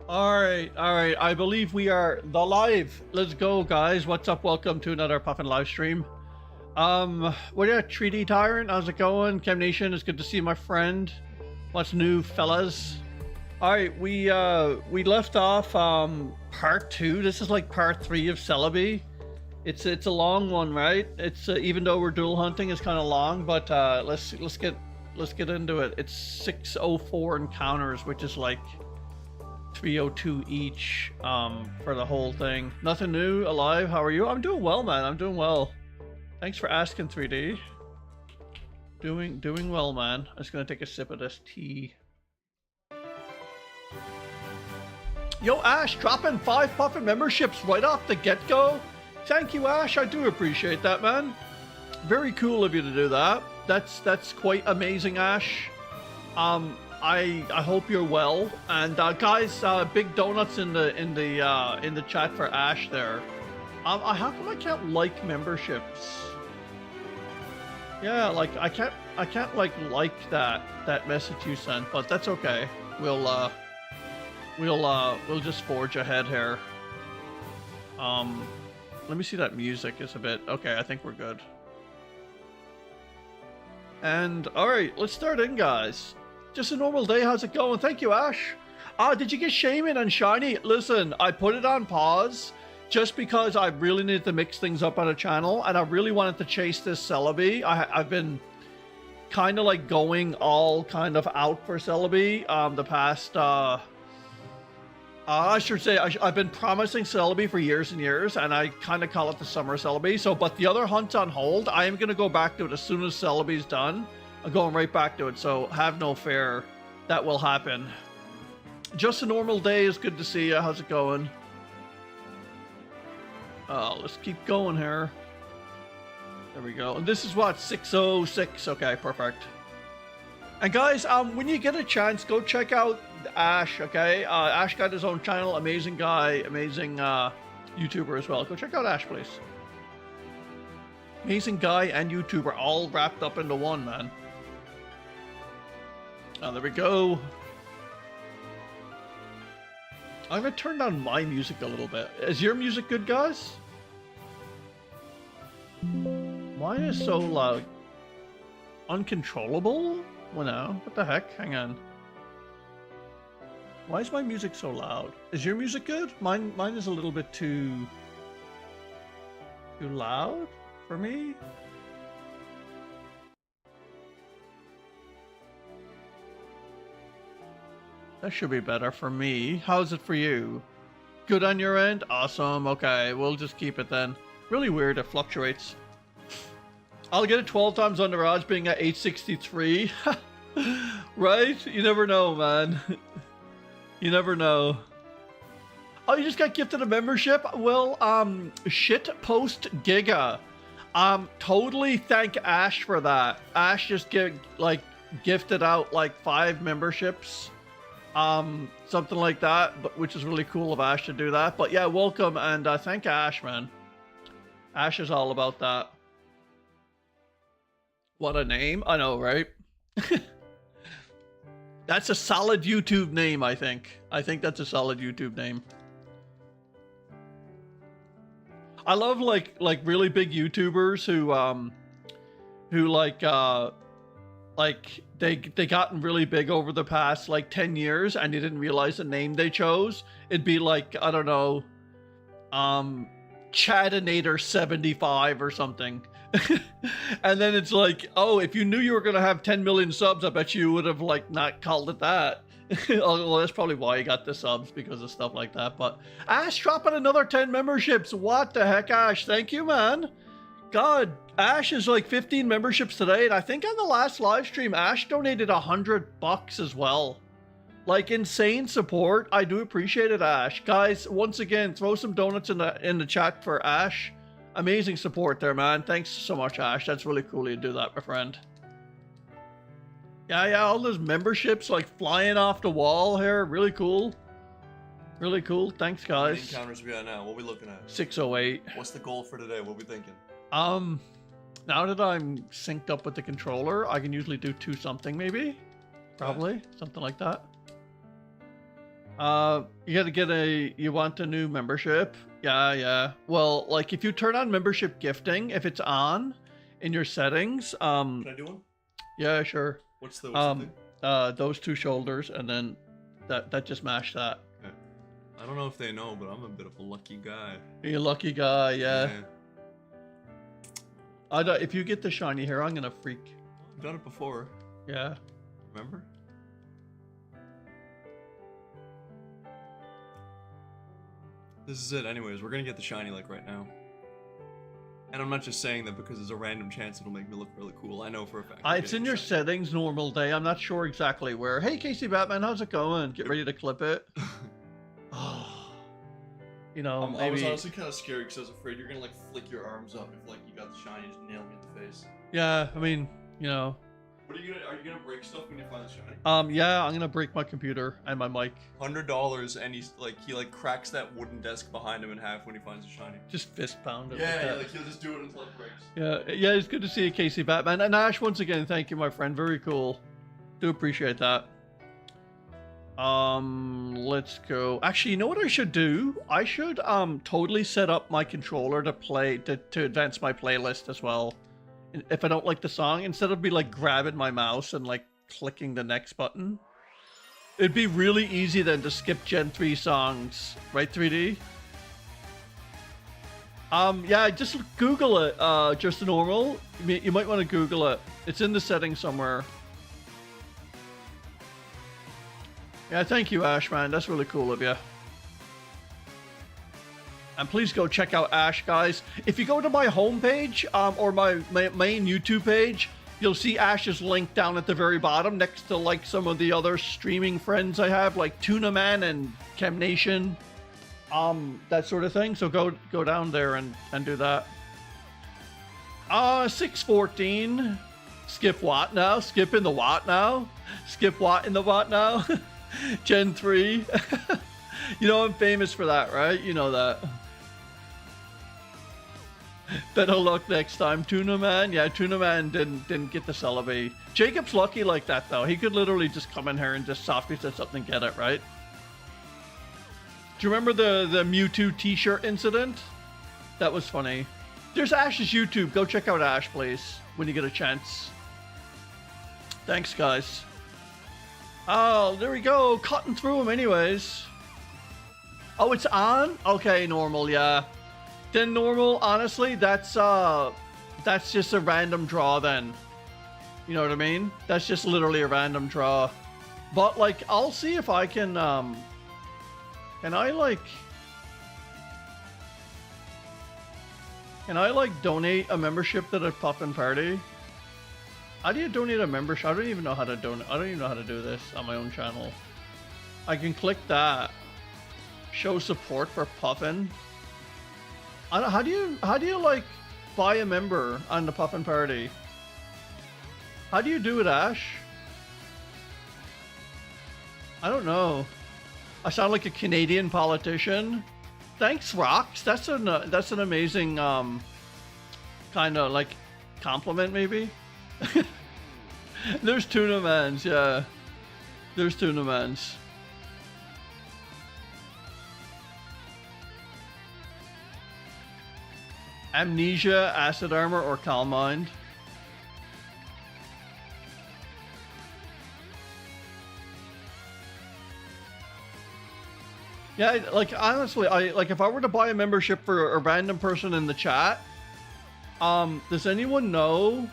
All right. I believe we are the live. Let's go, guys. What's up? Welcome to another Puffin live stream. What are 3D Tyrant? How's it going? Chem Nation, it's good to see my friend. What's new, fellas? All right, we left off part 2. This is like part 3 of Celebi. It's a long one, right? It's even though we're dual hunting, it's kind of long, but let's get into it. It's 604 encounters, which is like 302 each for the whole thing. Nothing new, alive. How are you? I'm doing well, man. I'm doing well. Thanks for asking, 3D. Doing well, man. I'm just gonna take a sip of this tea. Yo, Ash, dropping 5 Puffin memberships right off the get-go. Thank you, Ash. I do appreciate that, man. Very cool of you to do that. That's quite amazing, Ash. I hope you're well. And guys, big donuts in the chat for Ash there. How come I can't like memberships? Yeah, like I can't like that message you sent, but that's okay. We'll just forge ahead here. Let me see that music is a bit okay. I think we're good. And all right, let's start in, guys. Just a normal day. How's it going? Thank you, Ash. Did you get Shaman and Shiny? Listen, I put it on pause just because I really needed to mix things up on a channel, and I really wanted to chase this Celebi. I've been kind of like going all kind of out for Celebi the past I should say I've been promising Celebi for years and years, and I kind of call it the summer Celebi. So, but the other hunt's on hold. I am going to go back to it as soon as Celebi's done. I'm going right back to it, so have no fear. That will happen. Just a normal day. It's good to see you. How's it going? Let's keep going here. There we go. And this is what, 606. Okay, perfect. And guys, when you get a chance, go check out Ash, okay? Ash got his own channel. Amazing guy. Amazing YouTuber as well. Go check out Ash, please. Amazing guy and YouTuber all wrapped up into one, man. Oh, there we go. I'm gonna turn down my music a little bit. Is your music good, guys? Mine is so loud. Uncontrollable? Well, no. What the heck? Hang on. Why is my music so loud? Is your music good? Mine is a little bit too loud for me. That should be better for me. How's it for you? Good on your end? Awesome. Okay, we'll just keep it then. Really weird, it fluctuates. I'll get it 12 times on the odds being at 863. Right? You never know, man. You never know. Oh, you just got gifted a membership? Well, shitpost giga. Totally thank Ash for that. Ash just gifted out like 5 memberships. Something like that, but which is really cool of Ash to do that. But yeah, welcome, and thank Ash, man. Ash is all about that. What a name. I know, right? That's a solid YouTube name, I think. I think that's a solid YouTube name. I love like really big YouTubers who they gotten really big over the past like 10 years and they didn't realize the name they chose. It'd be like, I don't know, Chadinator 75 or something. And then it's like, oh, if you knew you were gonna have 10 million subs, I bet you would have like not called it that. Well, that's probably why you got the subs, because of stuff like that. But Ash dropping another 10 memberships. What the heck, Ash? Thank you, man. God, Ash is like 15 memberships today, and I think on the last live stream, Ash donated $100 as well. Like, insane support. I do appreciate it, Ash. Guys, once again, throw some donuts in the chat for Ash. Amazing support there, man. Thanks so much, Ash. That's really cool you do that, my friend. Yeah, all those memberships like flying off the wall here. Really cool. Really cool. Thanks, guys. How many encounters we got now? What are we looking at? 608. What's the goal for today? What are we thinking? Now that I'm synced up with the controller, I can usually do 2 something maybe. Probably. Something like that. You gotta get you want a new membership? Yeah. Well, like if you turn on membership gifting, if it's on in your settings, Can I do one? yeah, sure. What's the thing? Those two shoulders, and then that just mash that. Okay. I don't know if they know, but I'm a bit of a lucky guy. You're a lucky guy, yeah. If you get the shiny hair, I'm gonna freak. I've done it before. Yeah. Remember? This is it anyways, we're gonna get the shiny like right now. And I'm not just saying that because there's a random chance it'll make me look really cool. I know for a fact. It's in your settings, normal day. I'm not sure exactly where. Hey, Casey Batman, how's it going? Get ready to clip it. Oh, you know, maybe... I was honestly kind of scared because I was afraid you're gonna like flick your arms up if like you got the shiny and just nail me in the face. Yeah, I mean, you know. What are you gonna break stuff when you find the shiny? Yeah, I'm gonna break my computer and my mic. $100 and he cracks that wooden desk behind him in half when he finds the shiny. Just fist pound it. Yeah, like he'll just do it until it breaks. Yeah, it's good to see you, Casey Batman. And Ash, once again, thank you, my friend. Very cool. Do appreciate that. Let's go. Actually, you know what I should do? I should totally set up my controller to advance my playlist as well. If I don't like the song, instead of like grabbing my mouse and like clicking the next button, it'd be really easy then to skip Gen 3 songs, right, 3D? Yeah, just Google it, just normal. You might want to Google it. It's in the settings somewhere. Yeah, thank you, Ash, man. That's really cool of you. And please go check out Ash, guys. If you go to my homepage, or my main YouTube page, you'll see Ash's link down at the very bottom next to like some of the other streaming friends I have, like Tuna Man and Chemnation, that sort of thing. So go down there and do that. 614. Skip what now? Skip in the what now? Skip what in the what now? Gen 3. You know I'm famous for that, right? You know that. Better luck next time, Tuna Man. Yeah, Tuna Man didn't get the Celebi. Jacob's lucky like that though. He could literally just come in here and just softly say something and get it, right? Do you remember the Mewtwo t-shirt incident? That was funny. There's Ash's YouTube. Go check out Ash, please, when you get a chance. Thanks, guys. Oh, there we go. Cutting through them anyways. Oh, it's on? Okay, normal, yeah. Then normal, honestly, that's just a random draw then. You know what I mean? That's just literally a random draw. But like, I'll see if I can I donate a membership to the Puffin party? How do you donate a membership? I don't even know how to donate. I don't even know how to do this on my own channel. I can click that. Show support for Puffin. How do you like buy a member on the Puffin party? How do you do it, Ash? I don't know. I sound like a Canadian politician. Thanks, Rox. That's an amazing kind of like compliment, maybe. There's Tuna Mans, yeah. There's Tuna Mans. Amnesia, Acid Armor, or Calm Mind. Yeah, like honestly, if I were to buy a membership for a random person in the chat, does anyone know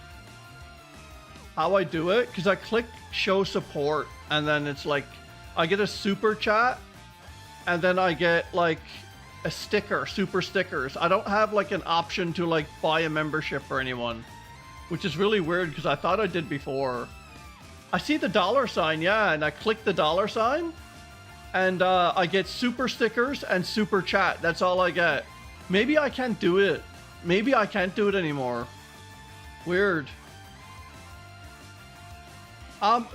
how I do it? Because I click show support and then it's like I get a super chat and then I get like a sticker, super stickers. I don't have like an option to like buy a membership for anyone, which is really weird because I thought I did before. I see the $sign, yeah, and I click the $sign and I get super stickers and super chat. That's all I get. Maybe I can't do it. Maybe I can't do it anymore. Weird.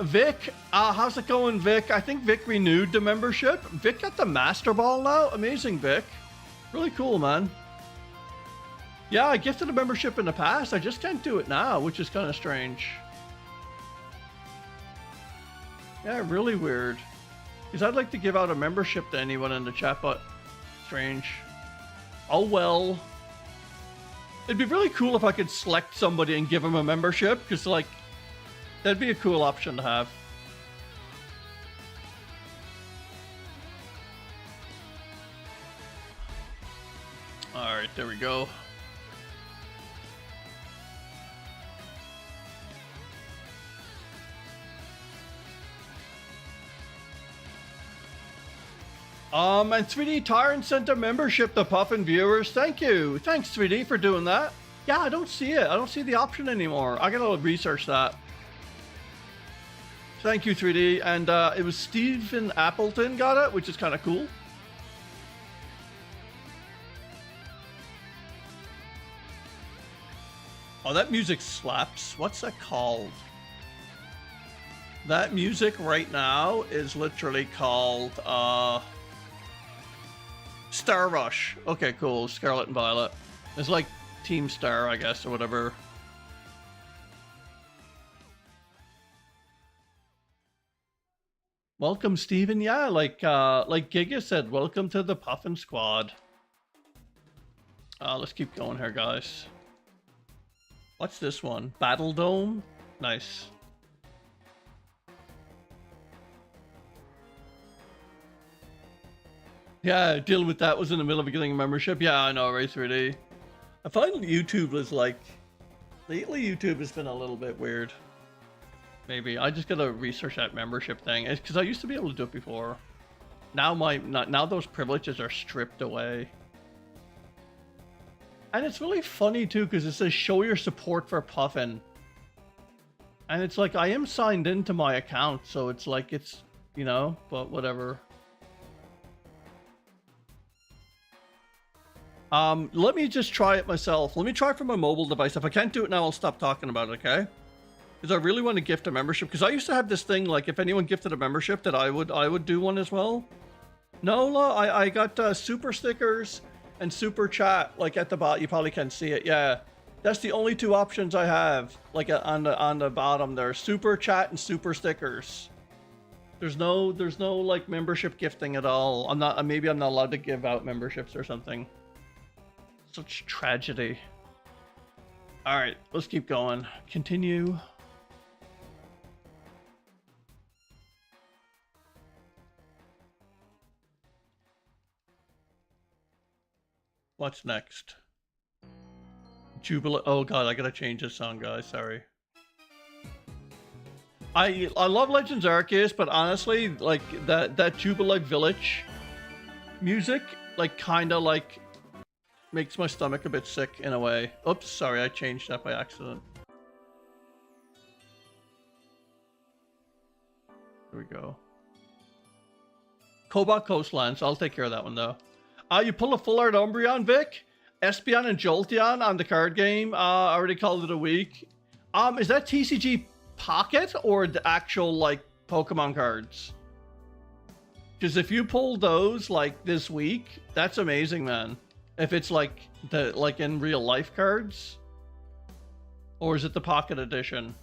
Vic, how's it going, Vic? I think Vic renewed the membership. Vic got the Master Ball now. Amazing, Vic. Really cool, man. Yeah, I gifted a membership in the past. I just can't do it now, which is kind of strange. Yeah, really weird. Because I'd like to give out a membership to anyone in the chat, but strange. Oh well. It'd be really cool if I could select somebody and give them a membership, because like, that'd be a cool option to have. Alright, there we go. And 3D Tyrant sent a membership to Puffin viewers. Thank you. Thanks, 3D, for doing that. Yeah, I don't see it. I don't see the option anymore. I gotta research that. Thank you, 3D. And it was Stephen Appleton got it, which is kind of cool. Oh, that music slaps. What's that called? That music right now is literally called Star Rush. Okay, cool. Scarlet and Violet. It's like Team Star, I guess, or whatever. Welcome, Steven. Yeah, like Giga said, welcome to the Puffin squad. Let's keep going here, guys. What's this one? Battle Dome? Nice. Yeah, dealing with that was in the middle of getting a membership. Yeah, I know, right, 3D. I find YouTube was like... Lately, YouTube has been a little bit weird. Maybe. I just gotta research that membership thing. It's because I used to be able to do it before. Now now those privileges are stripped away. And it's really funny too, because it says show your support for Puffin. And it's like, I am signed into my account, so it's like, it's, you know, but whatever. Let me just try it myself. Let me try it from my mobile device. If I can't do it now, I'll stop talking about it, okay? Because I really want to gift a membership. Because I used to have this thing, like, if anyone gifted a membership, that I would do one as well. No, I got super stickers and super chat, like at the bottom. You probably can't see it. Yeah, that's the only two options I have. Like on the bottom there, super chat and super stickers. There's no like membership gifting at all. Maybe I'm not allowed to give out memberships or something. Such tragedy. All right, let's keep going. Continue. What's next? Jubilee. Oh god, I gotta change this song, guys. Sorry. I love Legends Arceus, but honestly, like that Jubilee Village music, like kind of like makes my stomach a bit sick in a way. Oops, sorry, I changed that by accident. Here we go. Cobalt Coastlands. I'll take care of that one though. You pull a full art Umbreon, Vic, Espeon, and Jolteon on the card game. I already called it a week. Is that TCG Pocket or the actual like Pokemon cards? Because if you pull those like this week, that's amazing, man. If it's like in real life cards, or is it the Pocket Edition?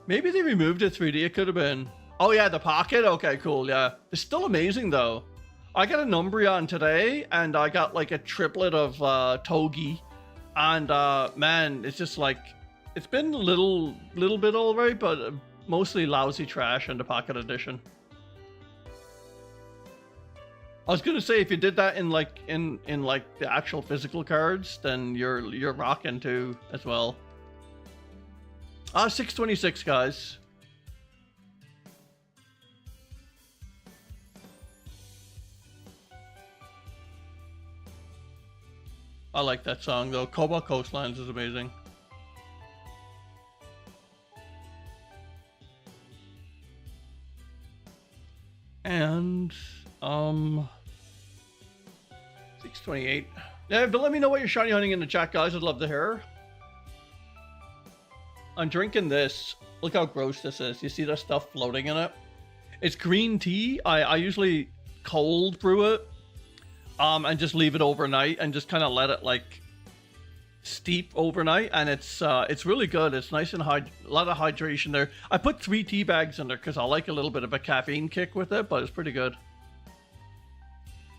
Maybe they removed it 3D. It could have been. Oh yeah, the Pocket. Okay, cool. Yeah, it's still amazing though. I got an Umbreon today, and I got like a triplet of Togi, and man, it's just like it's been a little bit alright, but mostly lousy trash in the Pocket Edition. I was gonna say if you did that in like the actual physical cards, then you're rocking too as well. 626, guys. I like that song though. Cobalt Coastlands is amazing. And 628. Yeah, but let me know what you're shiny hunting in the chat, guys. I'd love to hear. I'm drinking this. Look how gross this is. You see that stuff floating in it? It's green tea. I usually cold brew it and just leave it overnight and just kind of let it like steep overnight, and it's really good. It's nice and a lot of hydration there. I put 3 tea bags in there because I like a little bit of a caffeine kick with it, but it's pretty good.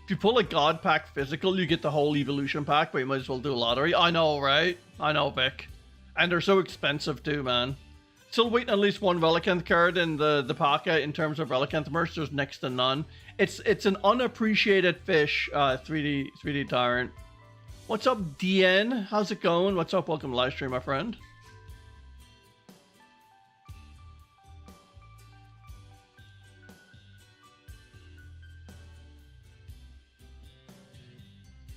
If you pull a God Pack physical, you get the whole evolution pack, but you might as well do a lottery. I know, right? I know, Vic. And they're so expensive too, man. Still waiting at least one Relicanth card in the pocket. In terms of Relicanth merch, there's next to none. It's an unappreciated fish, 3D Tyrant. What's up, DN? How's it going? What's up? Welcome to Livestream, my friend.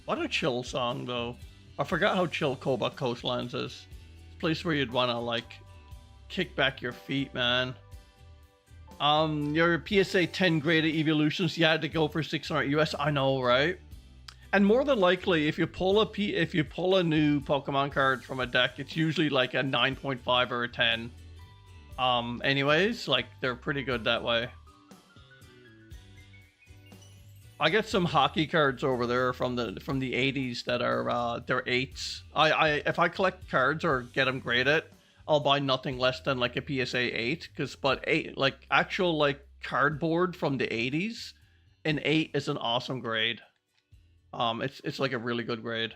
What a chill song, though. I forgot how chill Cobalt Coastlands is. It's a place where you'd want to, like, kick back your feet, man. Your PSA 10 graded evolutions, you had to go for 600 US. I know, right? And more than likely, if you pull a new Pokemon card from a deck, it's usually like a 9.5 or a 10. Anyways, like, they're pretty good that way. I get some hockey cards over there from the 80s that are they're 8s. If I collect cards or get them graded, I'll buy nothing less than like a PSA 8, but 8, like actual like cardboard from the 80s, an 8 is an awesome grade. It's like a really good grade.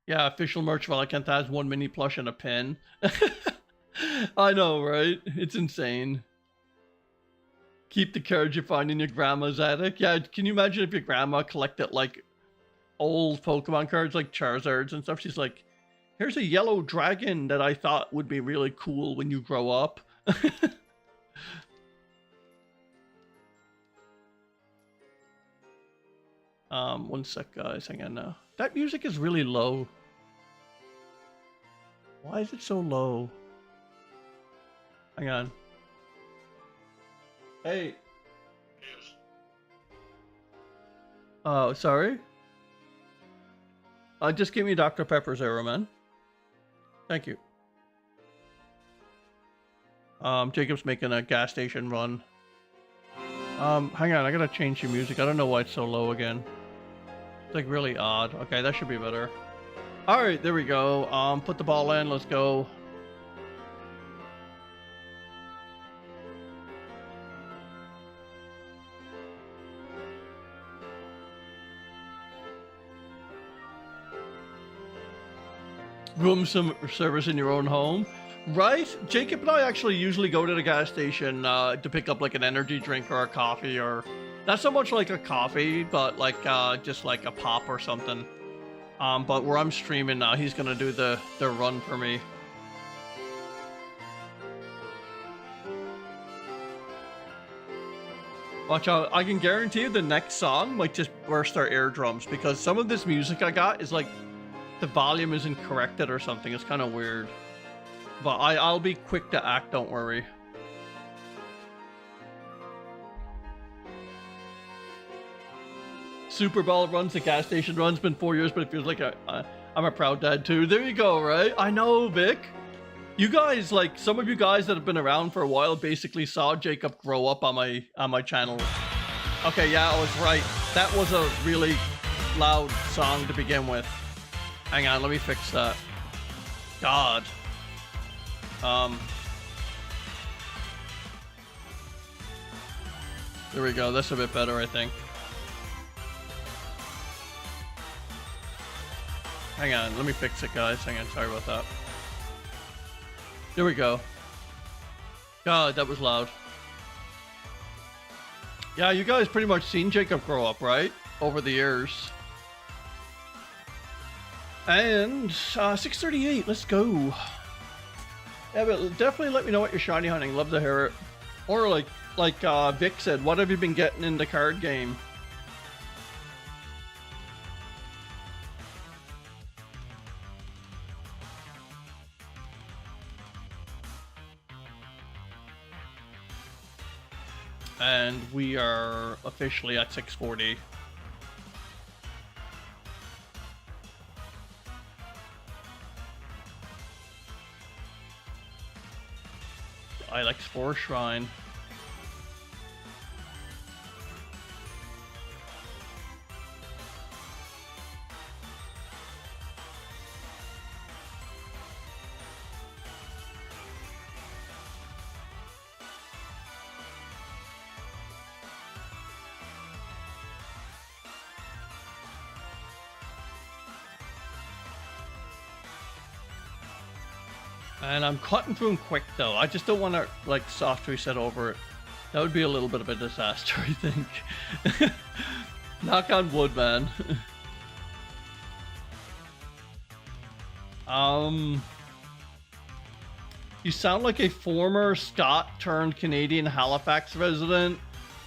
Yeah, official merch Relicanth has 1 mini plush and a pin. I know, right? It's insane. Keep the cards you find in your grandma's attic. Yeah, can you imagine if your grandma collected like old Pokemon cards like Charizards and stuff? She's like, here's a yellow dragon that I thought would be really cool when you grow up. 1 sec, guys. Hang on now. That music is really low. Why is it so low? Hang on. Hey. Oh, sorry. Just give me Dr. Pepper's arrow, man. Thank you. Jacob's making a gas station run. Hang on, I gotta change the music. I don't know why it's so low again. It's like really odd. Okay, that should be better. Alright, there we go. Put the ball in, let's go. Room service in your own home. Right? Jacob and I actually usually go to the gas station to pick up like an energy drink or a coffee, or not so much like a coffee, but like just like a pop or something. But where I'm streaming now, he's gonna do the run for me. Watch out, I can guarantee you the next song might just burst our eardrums, because some of this music I got is like the volume isn't corrected or something. It's kind of weird. But I'll be quick to act, don't worry. Super Bowl runs, the gas station runs, been 4 years, but it feels like I'm a proud dad too. There you go, right? I know, Vic. You guys, like, some of you guys that have been around for a while basically saw Jacob grow up on my channel. Okay, yeah, I was right. That was a really loud song to begin with. Hang on, let me fix that. God. There we go. That's a bit better, I think. Hang on, let me fix it, guys. Hang on, sorry about that. There we go. God, that was loud. Yeah, you guys pretty much seen Jacob grow up, right? Over the years. And 638, let's go. Yeah, but definitely let me know what you're shiny hunting. Love to hear it. Or like Vic said, what have you been getting in the card game? And we are officially at 640. I like Spore Shrine. And I'm cutting through them quick though. I just don't want to like soft reset over it. That would be a little bit of a disaster, I think. Knock on wood, man. You sound like a former Scot turned Canadian Halifax resident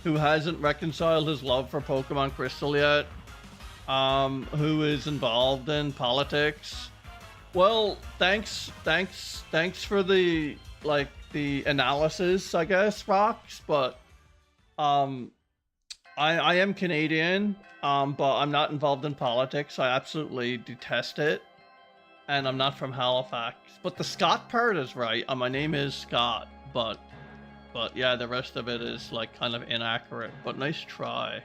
who hasn't reconciled his love for Pokemon Crystal yet. Who is involved in politics. Well, thanks for the analysis, I guess, Rocks, but I am Canadian, but I'm not involved in politics. I absolutely detest it, and I'm not from Halifax. But the Scott part is right. My name is Scott, but yeah, the rest of it is like kind of inaccurate. But nice try.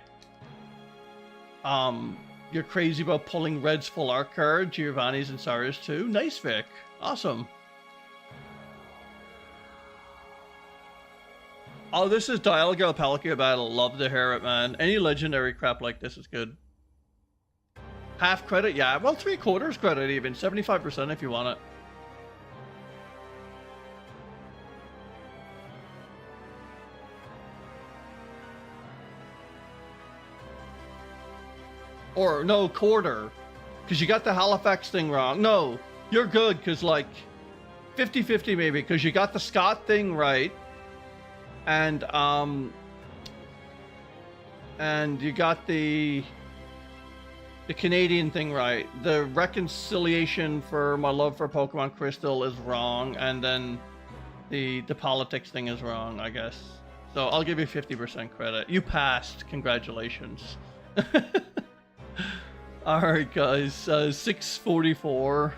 You're crazy about pulling Red's full art card, Giovanni's and Sarah's too. Nice, Vic. Awesome. Oh, this is Dialga Palkia battle. Love to hear it, man. Any legendary crap like this is good. Half credit, yeah. Well, 3/4 credit even. 75% if you want it. Or, no, quarter. Because you got the Halifax thing wrong. No, you're good, because, like, 50-50 maybe, because you got the Scott thing right. And you got the Canadian thing right. The reconciliation for my love for Pokemon Crystal is wrong, and then the politics thing is wrong, I guess. So I'll give you 50% credit. You passed. Congratulations. All right, guys. 644.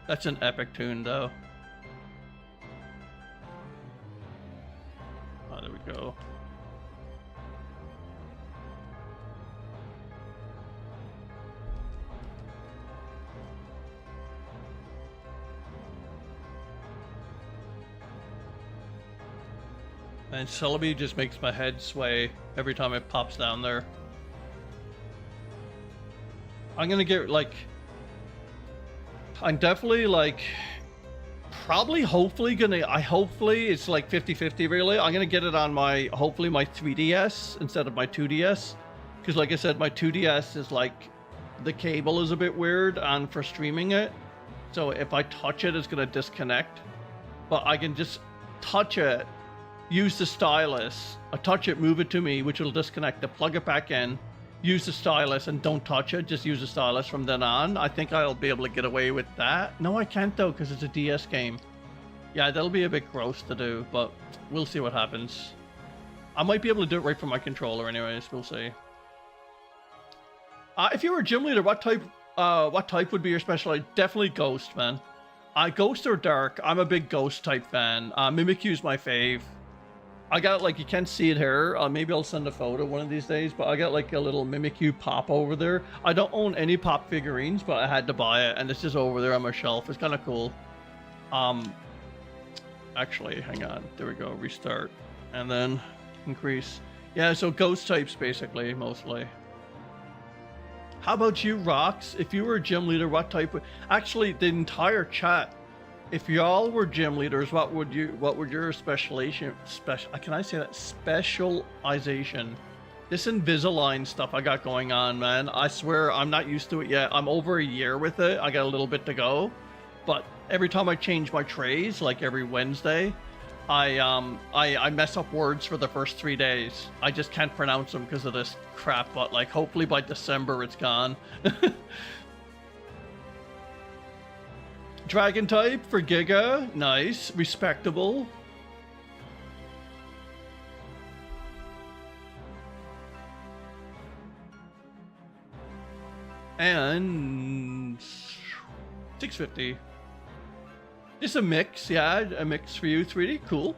That's an epic tune, though. Oh, there we go. And Celebi just makes my head sway every time it pops down there. I'm gonna get, like... I'm definitely, like... Probably, hopefully, hopefully, it's like 50-50, really. I'm gonna get it on my, hopefully, my 3DS instead of my 2DS. Because, like I said, my 2DS is, like... The cable is a bit weird and for streaming it. So if I touch it, it's gonna disconnect. But I can just touch it, use the stylus, I touch it, move it to me, which will disconnect it, plug it back in, use the stylus, and don't touch it, just use the stylus from then on. I think I'll be able to get away with that. No, I can't though, because it's a DS game. Yeah, that'll be a bit gross to do, but we'll see what happens. I might be able to do it right from my controller anyways, we'll see. If you were a gym leader, what type would be your specialty? Definitely Ghost, man. Ghost or Dark, I'm a big Ghost type fan. Mimikyu's my fave. I got, like, you can't see it here. Maybe I'll send a photo one of these days, but I got, like, a little Mimikyu pop over there. I don't own any pop figurines, but I had to buy it, and it's just over there on my shelf. It's kind of cool. Actually, hang on. There we go. Restart. And then increase. Yeah, so ghost types, basically, mostly. How about you, Rox? If you were a gym leader, what type would... Actually, the entire chat... If y'all were gym leaders, what would your specialization? Can I say that? Specialization. This Invisalign stuff I got going on, man. I swear I'm not used to it yet. I'm over a year with it. I got a little bit to go, but every time I change my trays, like every Wednesday, I mess up words for the first 3 days. I just can't pronounce them because of this crap. But like, hopefully by December it's gone. Dragon type for Giga, nice, respectable. And 650. Just a mix, yeah, a mix for you, 3D, cool.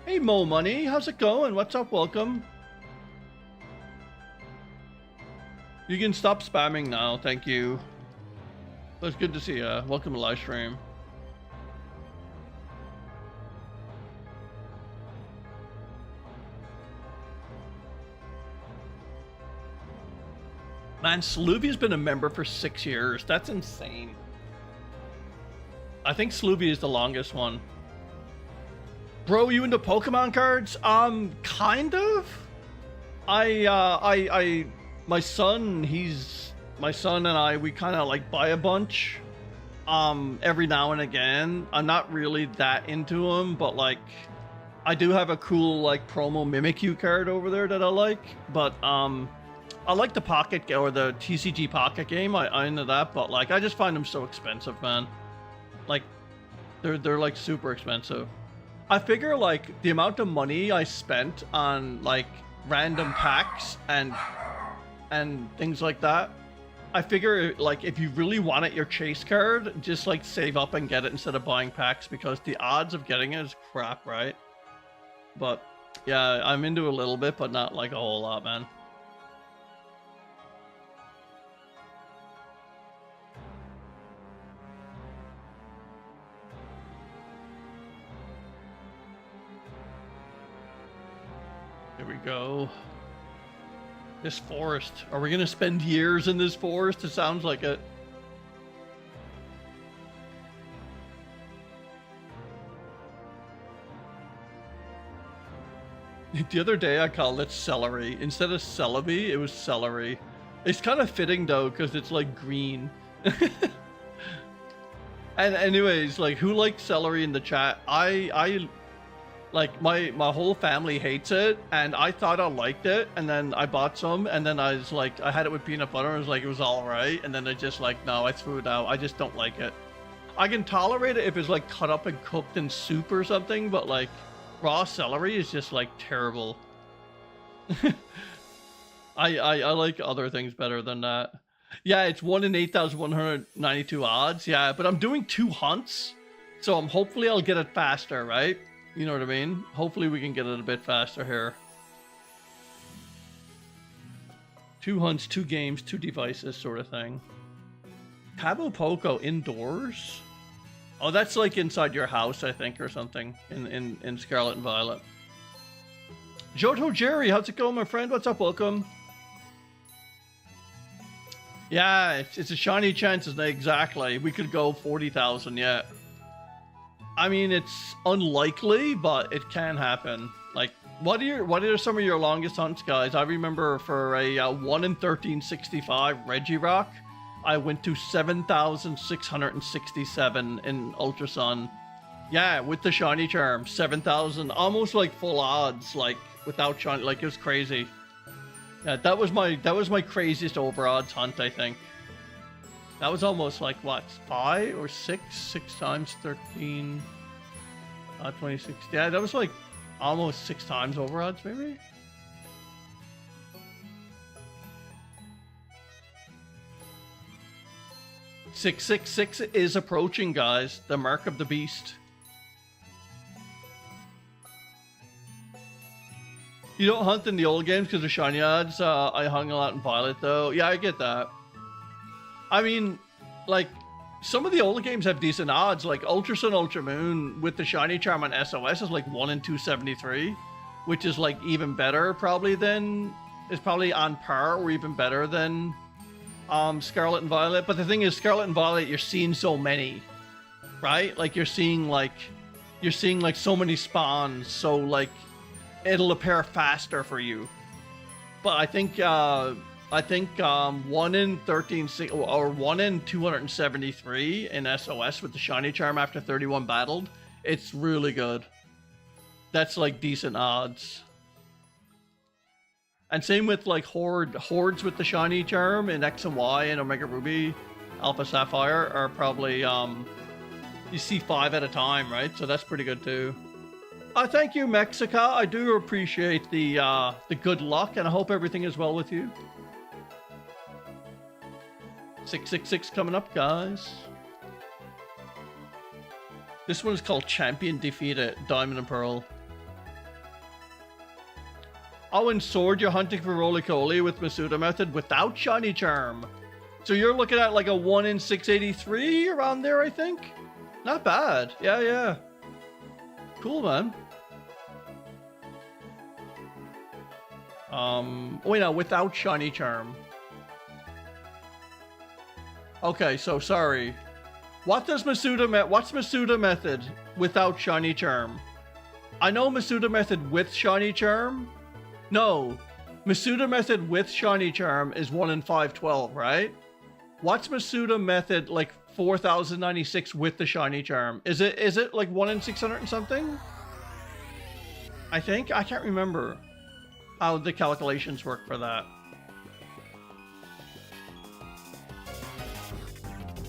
Hey Mo Money, how's it going? What's up? Welcome. You can stop spamming now, thank you. But it's good to see ya. Welcome to live stream. Man, Celebi's been a member for 6 years. That's insane. I think Celebi is the longest one. Bro, you into Pokemon cards? Kind of. My son and I, we kind of like buy a bunch, every now and again. I'm not really that into them, but like, I do have a cool like promo Mimikyu card over there that I like. But I like the Pocket or the TCG Pocket game. I into that, but like, I just find them so expensive, man. Like, they're like super expensive. I figure like the amount of money I spent on like random packs and things like that, I figure like if you really wanted your chase card, just like save up and get it instead of buying packs, because the odds of getting it is crap, right? But yeah, I'm into a little bit, but not like a whole lot, man. Here we go. This forest. Are we gonna spend years in this forest? It sounds like it. The other day I called it celery. Instead of Celebi, it was celery. It's kind of fitting though, because it's like green. And anyways, like, who likes celery in the chat? I like, my whole family hates it, and I thought I liked it, and then I bought some, and then I was like, I had it with peanut butter, and I was like, it was all right, and then I just like, no, I threw it out. I just don't like it. I can tolerate it if it's like cut up and cooked in soup or something, but like raw celery is just like terrible. I like other things better than that. Yeah, it's 1 in 8,192 odds. Yeah, but I'm doing 2 hunts, so hopefully I'll get it faster, right? You know what I mean? Hopefully we can get it a bit faster here. 2 hunts, 2 games, 2 devices sort of thing. Cabo Poco indoors? Oh, that's like inside your house, I think, or something, in Scarlet and Violet. Johto Jerry, how's it going, my friend? What's up? Welcome. Yeah, it's a shiny chance, isn't it? Exactly. We could go 40,000 yet. I mean, it's unlikely, but it can happen. Like, what are some of your longest hunts, guys? I remember for a 1 in 1365 Regieleki, I went to 7,667 in Ultra Sun. Yeah, with the shiny charm, 7,000, almost like full odds, like without shiny, like it was crazy. Yeah, that was my craziest over odds hunt, I think. That was almost like what, 5 or 6 times 13, 26. Yeah, that was like almost 6 times over odds, maybe. $666 is approaching, guys. The mark of the beast. You don't hunt in the old games because of shiny odds. I hung a lot in Violet, though. Yeah, I get that. I mean, like, some of the older games have decent odds. Like Ultra Sun, Ultra Moon with the shiny charm on SOS is like 1 in 273, which is like even better probably than, is probably on par or even better than Scarlet and Violet. But the thing is, Scarlet and Violet, you're seeing so many, right? Like you're seeing like so many spawns, so like it'll appear faster for you. But I think 1 in 13 or 1 in 273 in SOS with the shiny charm after 31 battled, it's really good. That's like decent odds. And same with like hordes with the shiny charm in X and Y and Omega Ruby, Alpha Sapphire are probably you see 5 at a time, right? So that's pretty good too. Thank you, Mexica. I do appreciate the good luck, and I hope everything is well with you. 666 coming up, guys. This one is called Champion Defeated, Diamond and Pearl. Oh, and Sword, you're hunting for Roly-Coly with Masuda method without shiny charm. So you're looking at like a 1 in 683 around there, I think. Not bad. Yeah. Cool, man. Wait, no, without shiny charm. Okay, so sorry. What's Masuda method without shiny charm? I know Masuda method with shiny charm. No, Masuda method with shiny charm is 1 in 512, right? What's Masuda method like 4096 with the shiny charm? Is it like 1 in 600 and something? I think I can't remember how the calculations work for that.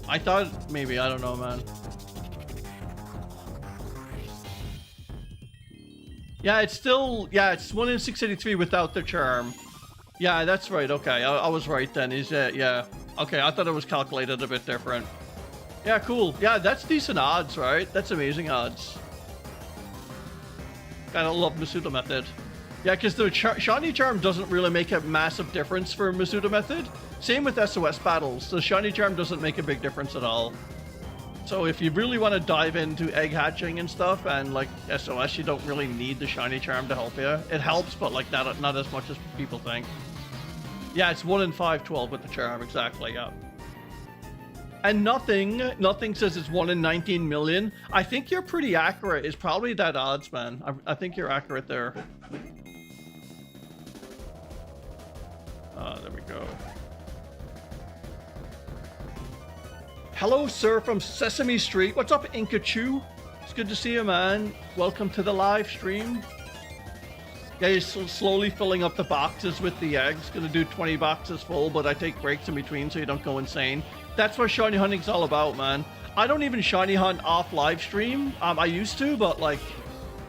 I thought maybe, I don't know, man. Yeah, it's still, yeah, it's 1 in 683 without the charm. Yeah, that's right. Okay, I was right then. Is it? Yeah. Okay, I thought it was calculated a bit different. Yeah, cool. Yeah, that's decent odds, right? That's amazing odds. Gotta love Masuda method. Yeah, because the shiny charm doesn't really make a massive difference for Masuda method. Same with SOS battles. The shiny charm doesn't make a big difference at all. So if you really want to dive into egg hatching and stuff and like SOS, you don't really need the shiny charm to help you. It helps, but like not as much as people think. Yeah, it's 1 in 512 with the charm, exactly, yeah. And nothing says it's 1 in 19 million. I think you're pretty accurate. It's probably that odds, man. I think you're accurate there. There we go. Hello, sir, from Sesame Street. What's up, Inkachu? It's good to see you, man. Welcome to the live stream. Yeah, you're slowly filling up the boxes with the eggs. Gonna do 20 boxes full, but I take breaks in between so you don't go insane. That's what shiny hunting's all about, man. I don't even shiny hunt off live stream. I used to, but like,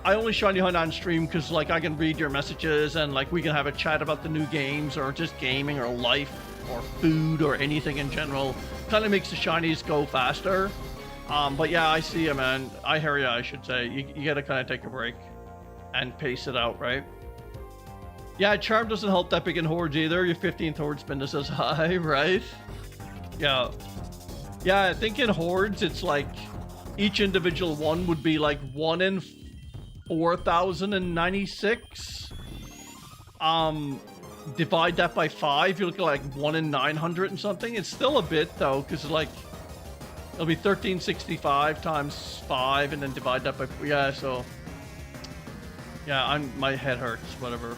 I only shiny hunt on stream because like I can read your messages and like we can have a chat about the new games or just gaming or life or food or anything in general. Kind of makes the shinies go faster. But yeah, I see you, man. I hear you, I should say. You gotta kind of take a break and pace it out, right? Yeah, charm doesn't help that big in hordes either. Your 15th horde spin is as high, right? Yeah. Yeah, I think in hordes, it's like each individual one would be like 1 in 4096. Divide that by 5, you look at like 1 in 900 and something. It's still a bit though, because like it'll be 1365 times 5 and then divide that by, yeah, so yeah, my head hurts, whatever.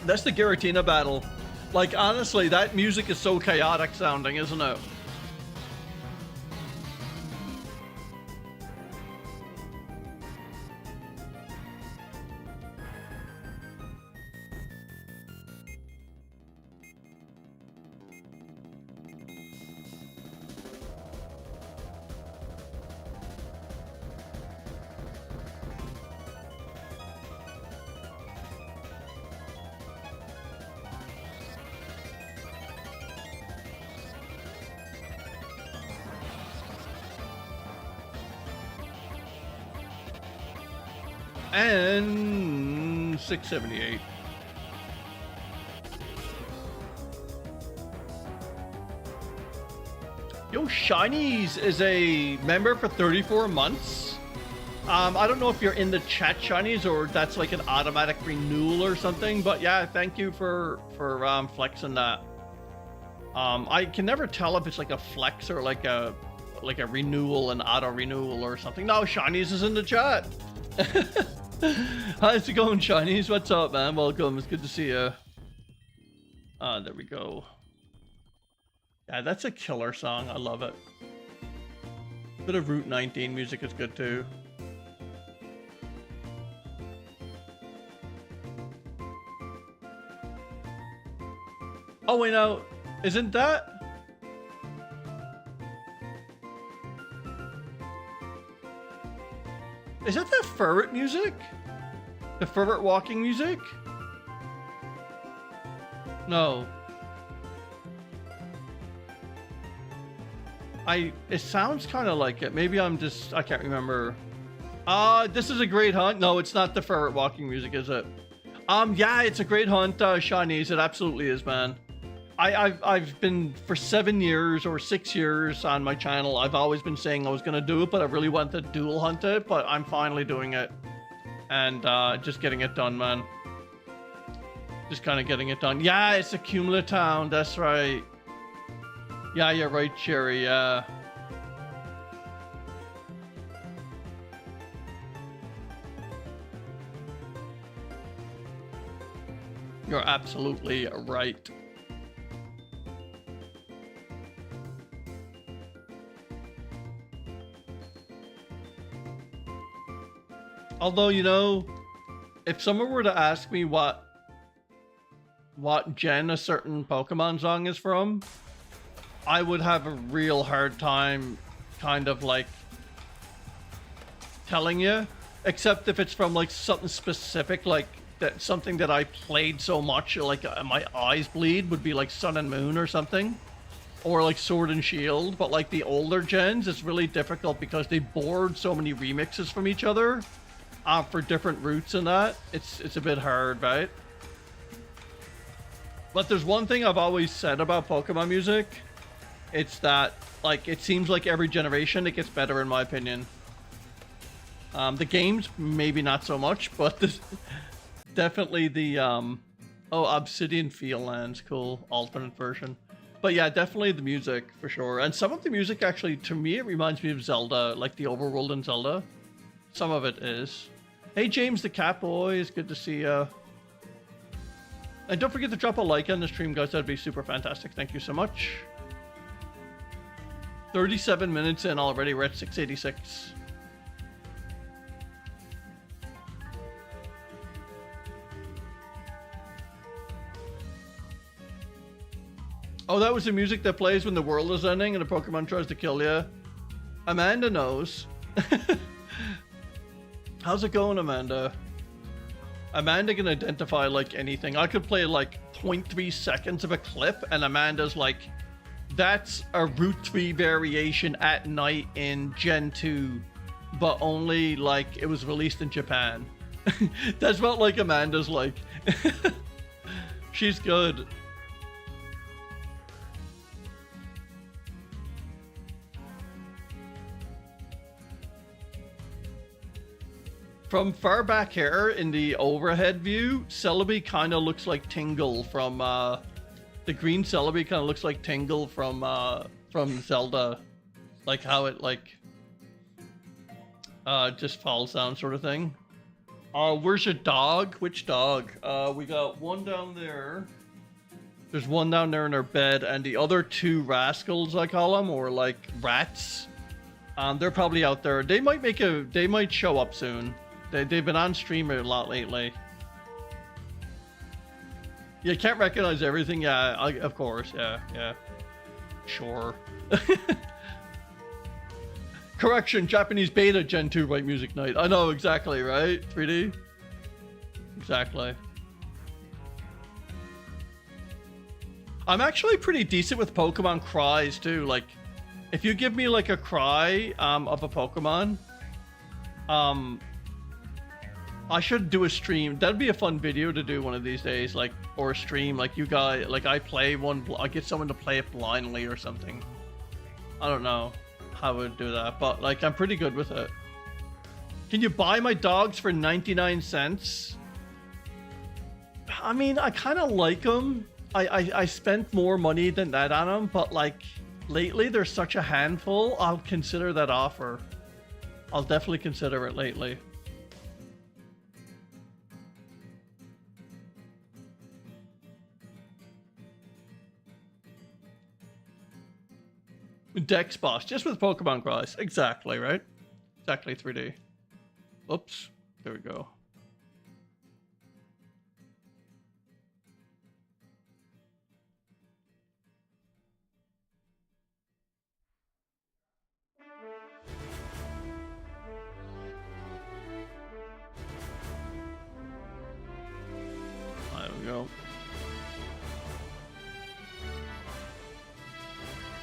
That's the Giratina battle. Like, honestly, that music is so chaotic sounding, isn't it? And 678. Yo, Shinies is a member for 34 months. I don't know if you're in the chat, Shinies, or that's like an automatic renewal or something, but yeah, thank you for flexing that. I can never tell if it's like a flex or like a renewal and auto renewal or something. No, Shinies is in the chat. How's it going, Shinies? What's up, man? Welcome. It's good to see you. There we go. Yeah, that's a killer song. I love it. Bit of Route 19 music is good too. Oh wait, no, isn't that? Is that the ferret music? The ferret walking music? No. It sounds kind of like it. Maybe I can't remember. This is a great hunt. No, it's not the ferret walking music, is it? Yeah, it's a great hunt, Shinies. It absolutely is, man. I've been for 7 years or 6 years on my channel. I've always been saying I was gonna do it, but I really wanted to dual hunt it, but I'm finally doing it. and just getting it done, man. Just kind of getting it done. Yeah, it's a Cumula town. That's right. Yeah, you're right, Cherry. Yeah. You're absolutely right. Although, you know, if someone were to ask me what gen a certain Pokemon song is from, I would have a real hard time kind of like telling you, except if it's from like something specific, like that something that I played so much, like my eyes bleed, would be like Sun and Moon or something, or like Sword and Shield. But like the older gens, it's really difficult because they board so many remixes from each other for different routes and that. It's a bit hard, right? But there's one thing I've always said about Pokemon music. It's that, like, it seems like every generation it gets better, in my opinion. The games, maybe not so much, but this, definitely the, oh, Obsidian Field Lands, cool, alternate version. But yeah, definitely the music, for sure. And some of the music, actually, to me, it reminds me of Zelda, like the overworld in Zelda. Some of it is. Hey, James the Cat Boy, it's good to see you. And don't forget to drop a like on the stream, guys. That'd be super fantastic. Thank you so much. 37 minutes in already. We're at 686. Oh, that was the music that plays when the world is ending and a Pokemon tries to kill you. Amanda knows. How's it going, Amanda? Amanda can identify like anything. I could play like 0.3 seconds of a clip and Amanda's like, that's a Route 3 variation at night in Gen 2, but only like it was released in Japan. That's what like Amanda's like. She's good. From far back here in the overhead view, Celebi kind of looks like Tingle from the green Celebi kind of looks like Tingle from Zelda, like how it like just falls down sort of thing. Where's your dog? Which dog? We got one down there. There's one down there in our bed, and the other two rascals, I call them, or like rats. They're probably out there. They might show up soon. They've been on stream a lot lately. You can't recognize everything. Yeah, of course. Yeah. Sure. Correction, Japanese beta Gen 2 right music night. I know, exactly, right? 3D? Exactly. I'm actually pretty decent with Pokemon cries too. Like, if you give me like a cry of a Pokemon, I should do a stream. That'd be a fun video to do one of these days, like, or a stream, like you guys, like I play one, I get someone to play it blindly or something. I don't know how I would do that, but like I'm pretty good with it. Can you buy my dogs for 99 cents? I mean, I kind of like them. I spent more money than that on them, but like lately they're such a handful. I'll consider that offer. I'll definitely consider it lately. Dex boss, just with Pokemon cries. Exactly, right? Exactly 3D. Oops. There we go. There we go.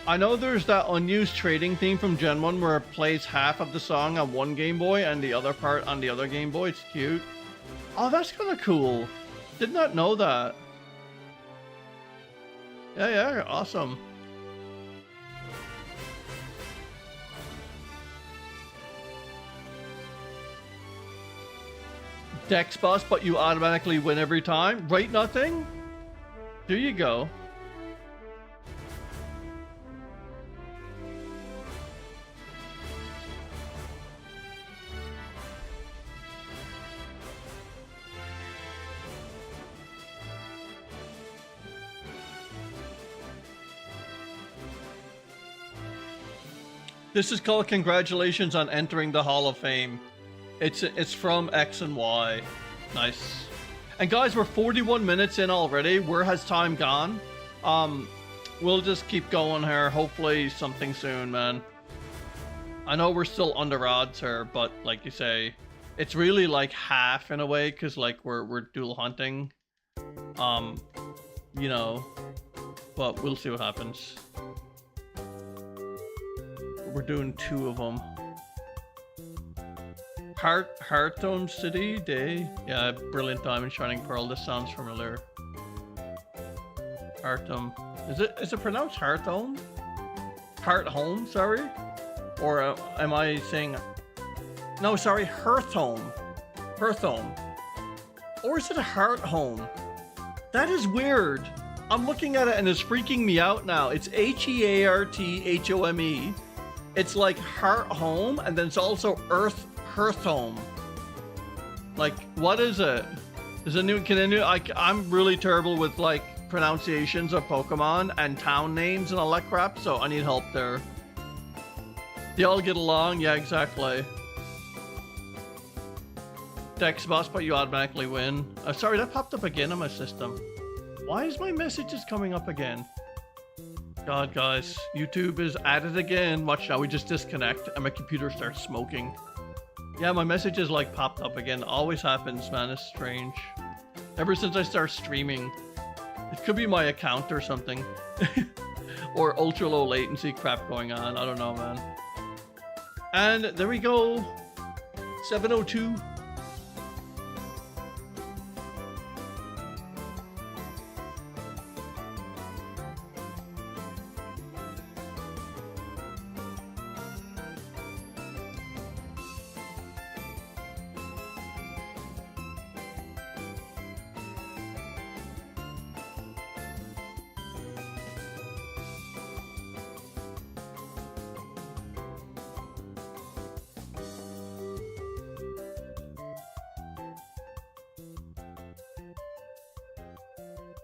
I know there's that unused trading theme from Gen 1 where it plays half of the song on one Game Boy and the other part on the other Game Boy. It's cute. Oh, that's kind of cool. Did not know that. Yeah, awesome. Dex boss, but you automatically win every time. Right, nothing? There you go. This is called Congratulations on Entering the Hall of Fame. It's from X and Y. Nice. And guys, we're 41 minutes in already. Where has time gone? We'll just keep going here. Hopefully something soon, man. I know we're still under odds here, but like you say, it's really like half in a way, because like we're dual hunting. You know, but we'll see what happens. We're doing 2 of them. Hearthome City Day. Yeah, Brilliant Diamond Shining Pearl. This sounds familiar. Hearthome. Is it pronounced Hearthome? Hearthome, sorry? Or am I saying... No, sorry, Hearthome. Hearthome. Or is it a Hearthome? That is weird. I'm looking at it and it's freaking me out now. It's Hearthome. It's like Hearthome, and then it's also Hearthome. Like, what is it? Is it new? I'm really terrible with like pronunciations of Pokemon and town names and all that crap, so I need help there. Do y'all get along? Yeah, exactly. Dex boss, but you automatically win. Sorry, that popped up again on my system. Why is my messages coming up again? God, guys, YouTube is at it again. Watch now, we just disconnect and my computer starts smoking. Yeah, my messages like popped up again. Always happens, man. It's strange. Ever since I start streaming. It could be my account or something. Or ultra low latency crap going on. I don't know, man. And there we go. 7:02.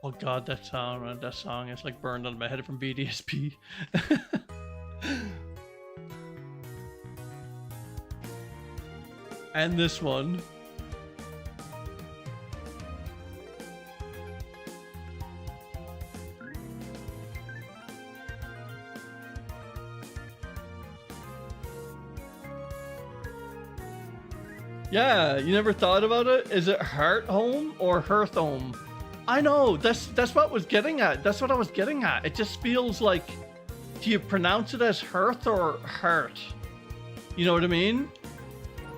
Oh god, that song is like burned on my head from BDSP. And this one. Yeah, you never thought about it? Is it Hearthome or Hearthome? I know, that's what I was getting at. That's what I was getting at. It just feels like, do you pronounce it as Hearth or Heart? You know what I mean?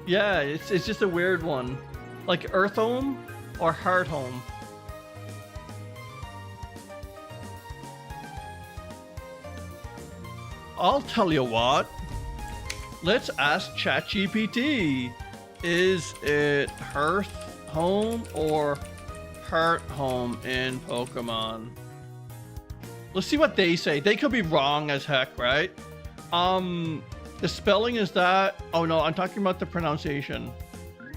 Yeah, it's just a weird one. Like Earthhome or Hearthome. I'll tell you what. Let's ask ChatGPT. Is it Hearthome or Hearthome in Pokemon? Let's see what they say. They could be wrong as heck, right? The spelling is that... Oh no, I'm talking about the pronunciation.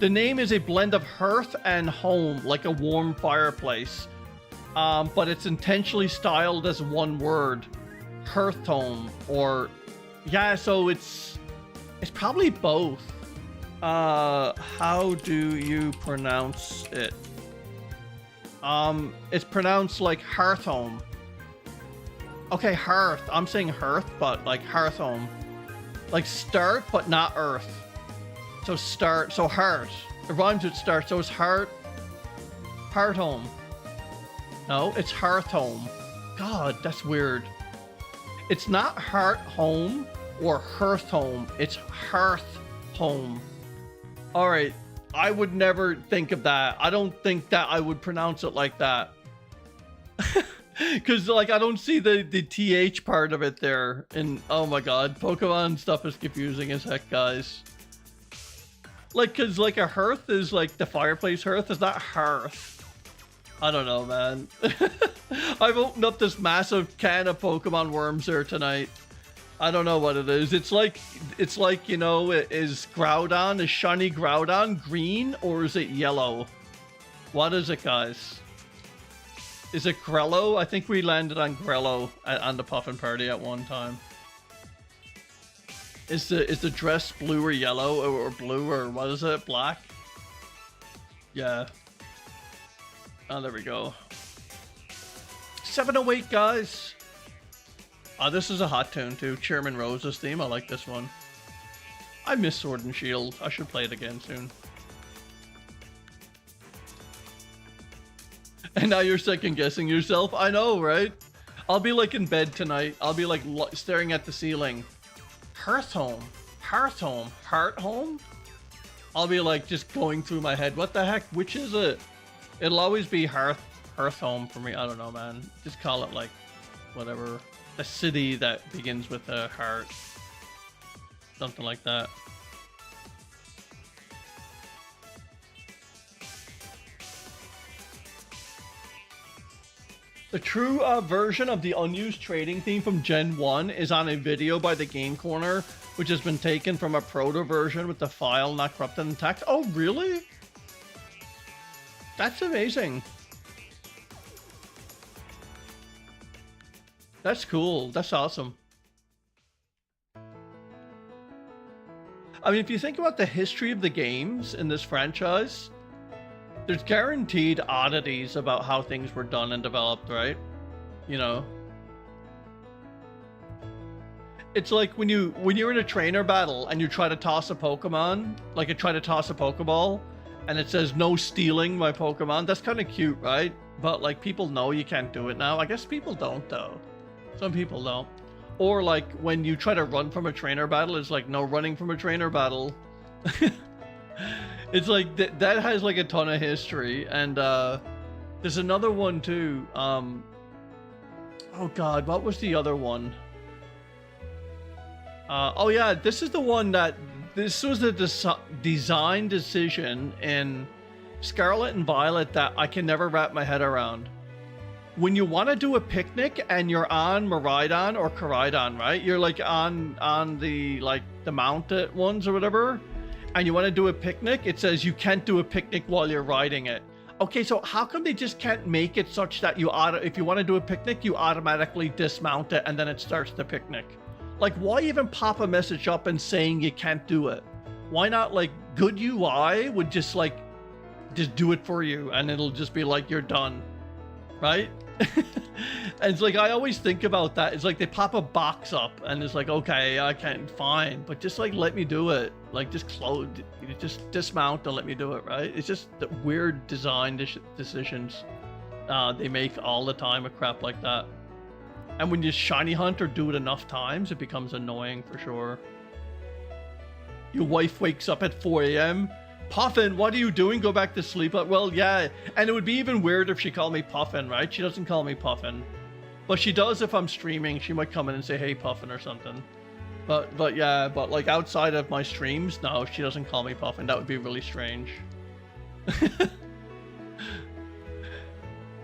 The name is a blend of hearth and home, like a warm fireplace. But it's intentionally styled as one word. Hearthome, or... Yeah, so it's probably both. How do you pronounce it? It's pronounced like Hearthome. Okay, Hearth. I'm saying Hearth, but like Hearthome. Like start, but not Earth. So start, so Heart. It rhymes with start, so it's Hearthome. No, it's Hearthome. God, that's weird. It's not Hearthome or Hearthome. It's Hearthome. Alright. I would never think of that. I don't think that I would pronounce it like that. Because, like, I don't see the TH part of it there. And, oh my god, Pokemon stuff is confusing as heck, guys. Like, cause like a hearth is like the fireplace hearth. Is that hearth? I don't know, man. I've opened up this massive can of Pokemon worms here tonight. I don't know what it is. It's like, you know, is Groudon, is shiny Groudon green or is it yellow? What is it, guys? Is it Grello? I think we landed on Grello on the Puffin party at one time. Is the dress blue or yellow or blue or what is it? Black? Yeah. Oh, there we go. 708, guys. Oh, this is a hot tune too. Chairman Rose's theme. I like this one. I miss Sword and Shield. I should play it again soon. And now you're second guessing yourself. I know, right? I'll be like in bed tonight. I'll be like staring at the ceiling. Hearthome. Hearthome. Hearthome? I'll be like just going through my head. What the heck? Which is it? It'll always be Hearthome for me. I don't know, man. Just call it like whatever. A city that begins with a heart. Something like that. The true version of the unused trading theme from Gen 1 is on a video by the Game Corner, which has been taken from a proto version with the file not corrupted in text. Oh, really? That's amazing. That's cool. That's awesome. I mean, if you think about the history of the games in this franchise, there's guaranteed oddities about how things were done and developed, right? You know, it's like when you're in a trainer battle and you try to toss a Pokemon, like you try to toss a Pokeball, and it says no stealing my Pokemon. That's kind of cute, right? But like people know you can't do it now. I guess people don't though. Some people don't. Or like when you try to run from a trainer battle, it's like no running from a trainer battle. It's like that has like a ton of history. And there's another one too. Oh god, what was the other one? Oh yeah, this is the one that this was the design decision in Scarlet and Violet that I can never wrap my head around. When you want to do a picnic and you're on Miraidon or Koraidon, right? You're like on the like the mounted ones or whatever, and you want to do a picnic, it says you can't do a picnic while you're riding it. Okay, so how come they just can't make it such that if you want to do a picnic, you automatically dismount it and then it starts the picnic? Like, why even pop a message up and saying you can't do it? Why not, like, good UI would just do it for you and it'll just be like, you're done, right? And it's like, I always think about that. It's like they pop a box up and it's like, okay, I can't, fine, but just like, let me do it. Like, just dismount and let me do it, right? It's just the weird design decisions they make all the time with crap like that. And when you shiny hunt or do it enough times, it becomes annoying for sure. Your wife wakes up at 4 a.m. Puffin, what are you doing? Go back to sleep. Well, yeah. And it would be even weird if she called me Puffin, right? She doesn't call me Puffin. But she does if I'm streaming. She might come in and say, hey, Puffin or something. But yeah, but like outside of my streams, no, she doesn't call me Puffin. That would be really strange.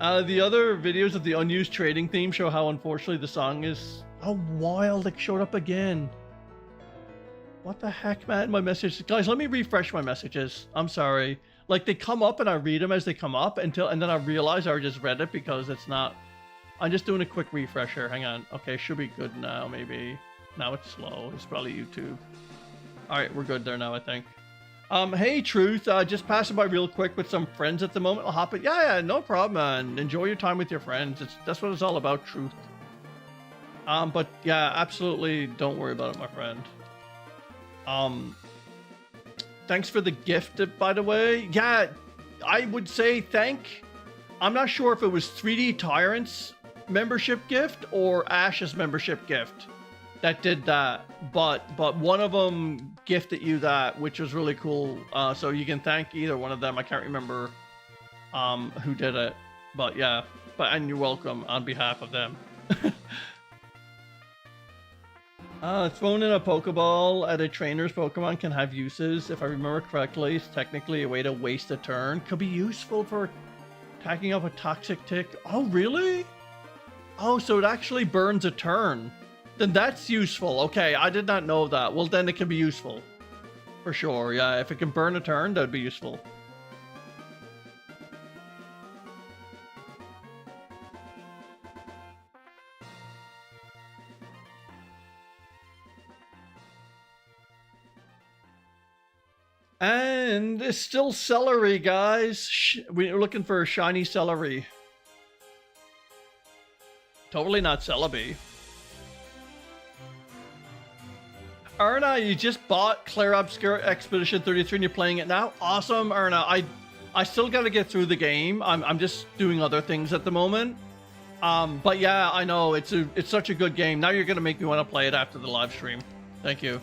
The other videos of the unused trading theme show how unfortunately the song is... Oh, Wild, it showed up again. What the heck, man? My messages... Guys, let me refresh my messages. I'm sorry. Like, they come up and I read them as they come up and then I realize I just read it because it's not... I'm just doing a quick refresher. Hang on. Okay, should be good now, maybe. Now it's slow. It's probably YouTube. Alright, we're good there now, I think. Hey, Truth, just passing by real quick with some friends at the moment. I'll hop in. Yeah, no problem, man. Enjoy your time with your friends. That's what it's all about, Truth. But yeah, absolutely don't worry about it, my friend. Thanks for the gift, by the way. Yeah, I would say I'm not sure if it was 3D Tyrant's membership gift or Ash's membership gift that did that, but one of them gifted you that, which was really cool. So you can thank either one of them. I can't remember who did it, but yeah, and you're welcome on behalf of them. Throwing in a Pokeball at a trainer's Pokemon can have uses. If I remember correctly, it's technically a way to waste a turn. Could be useful for attacking up a toxic tick. Oh, really? Oh, so it actually burns a turn. Then that's useful. Okay, I did not know that. Well, then it can be useful. For sure, yeah. If it can burn a turn, that would be useful. And it's still Celery, guys. We're looking for a shiny Celery. Totally not Celebi. Erna, you just bought Clair Obscure Expedition 33 and you're playing it now? Awesome, Erna. I still got to get through the game. I'm just doing other things at the moment. But yeah, I know it's such a good game. Now you're gonna make me want to play it after the live stream. Thank you.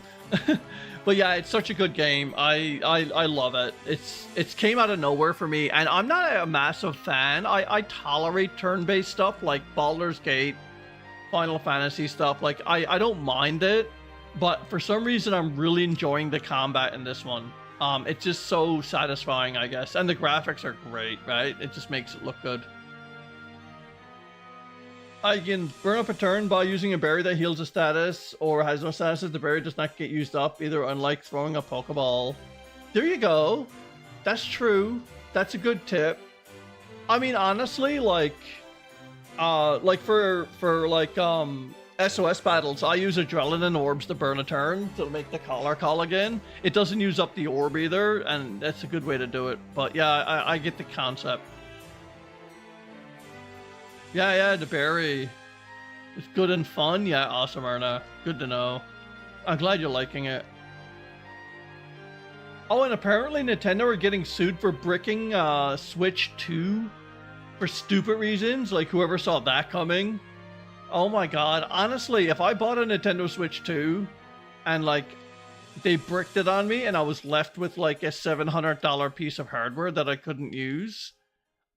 But yeah, it's such a good game. I love it. It's came out of nowhere for me, and I'm not a massive fan. I tolerate turn-based stuff like Baldur's Gate, Final Fantasy stuff. Like I don't mind it, but for some reason I'm really enjoying the combat in this one. It's just so satisfying, I guess, and the graphics are great, right? It just makes it look good. I can burn up a turn by using a berry that heals a status or has no status if the berry does not get used up, either unlike throwing a Pokeball. There you go. That's true. That's a good tip. I mean, honestly, like for SOS battles, I use Adrenaline Orbs to burn a turn to make the collar call again. It doesn't use up the orb either, and that's a good way to do it. But yeah, I get the concept. Yeah, the berry. It's good and fun. Yeah, awesome, Erna. Good to know. I'm glad you're liking it. Oh, and apparently Nintendo are getting sued for bricking Switch 2 for stupid reasons. Like, whoever saw that coming. Oh my god. Honestly, if I bought a Nintendo Switch 2 and, like, they bricked it on me and I was left with, like, a $700 piece of hardware that I couldn't use,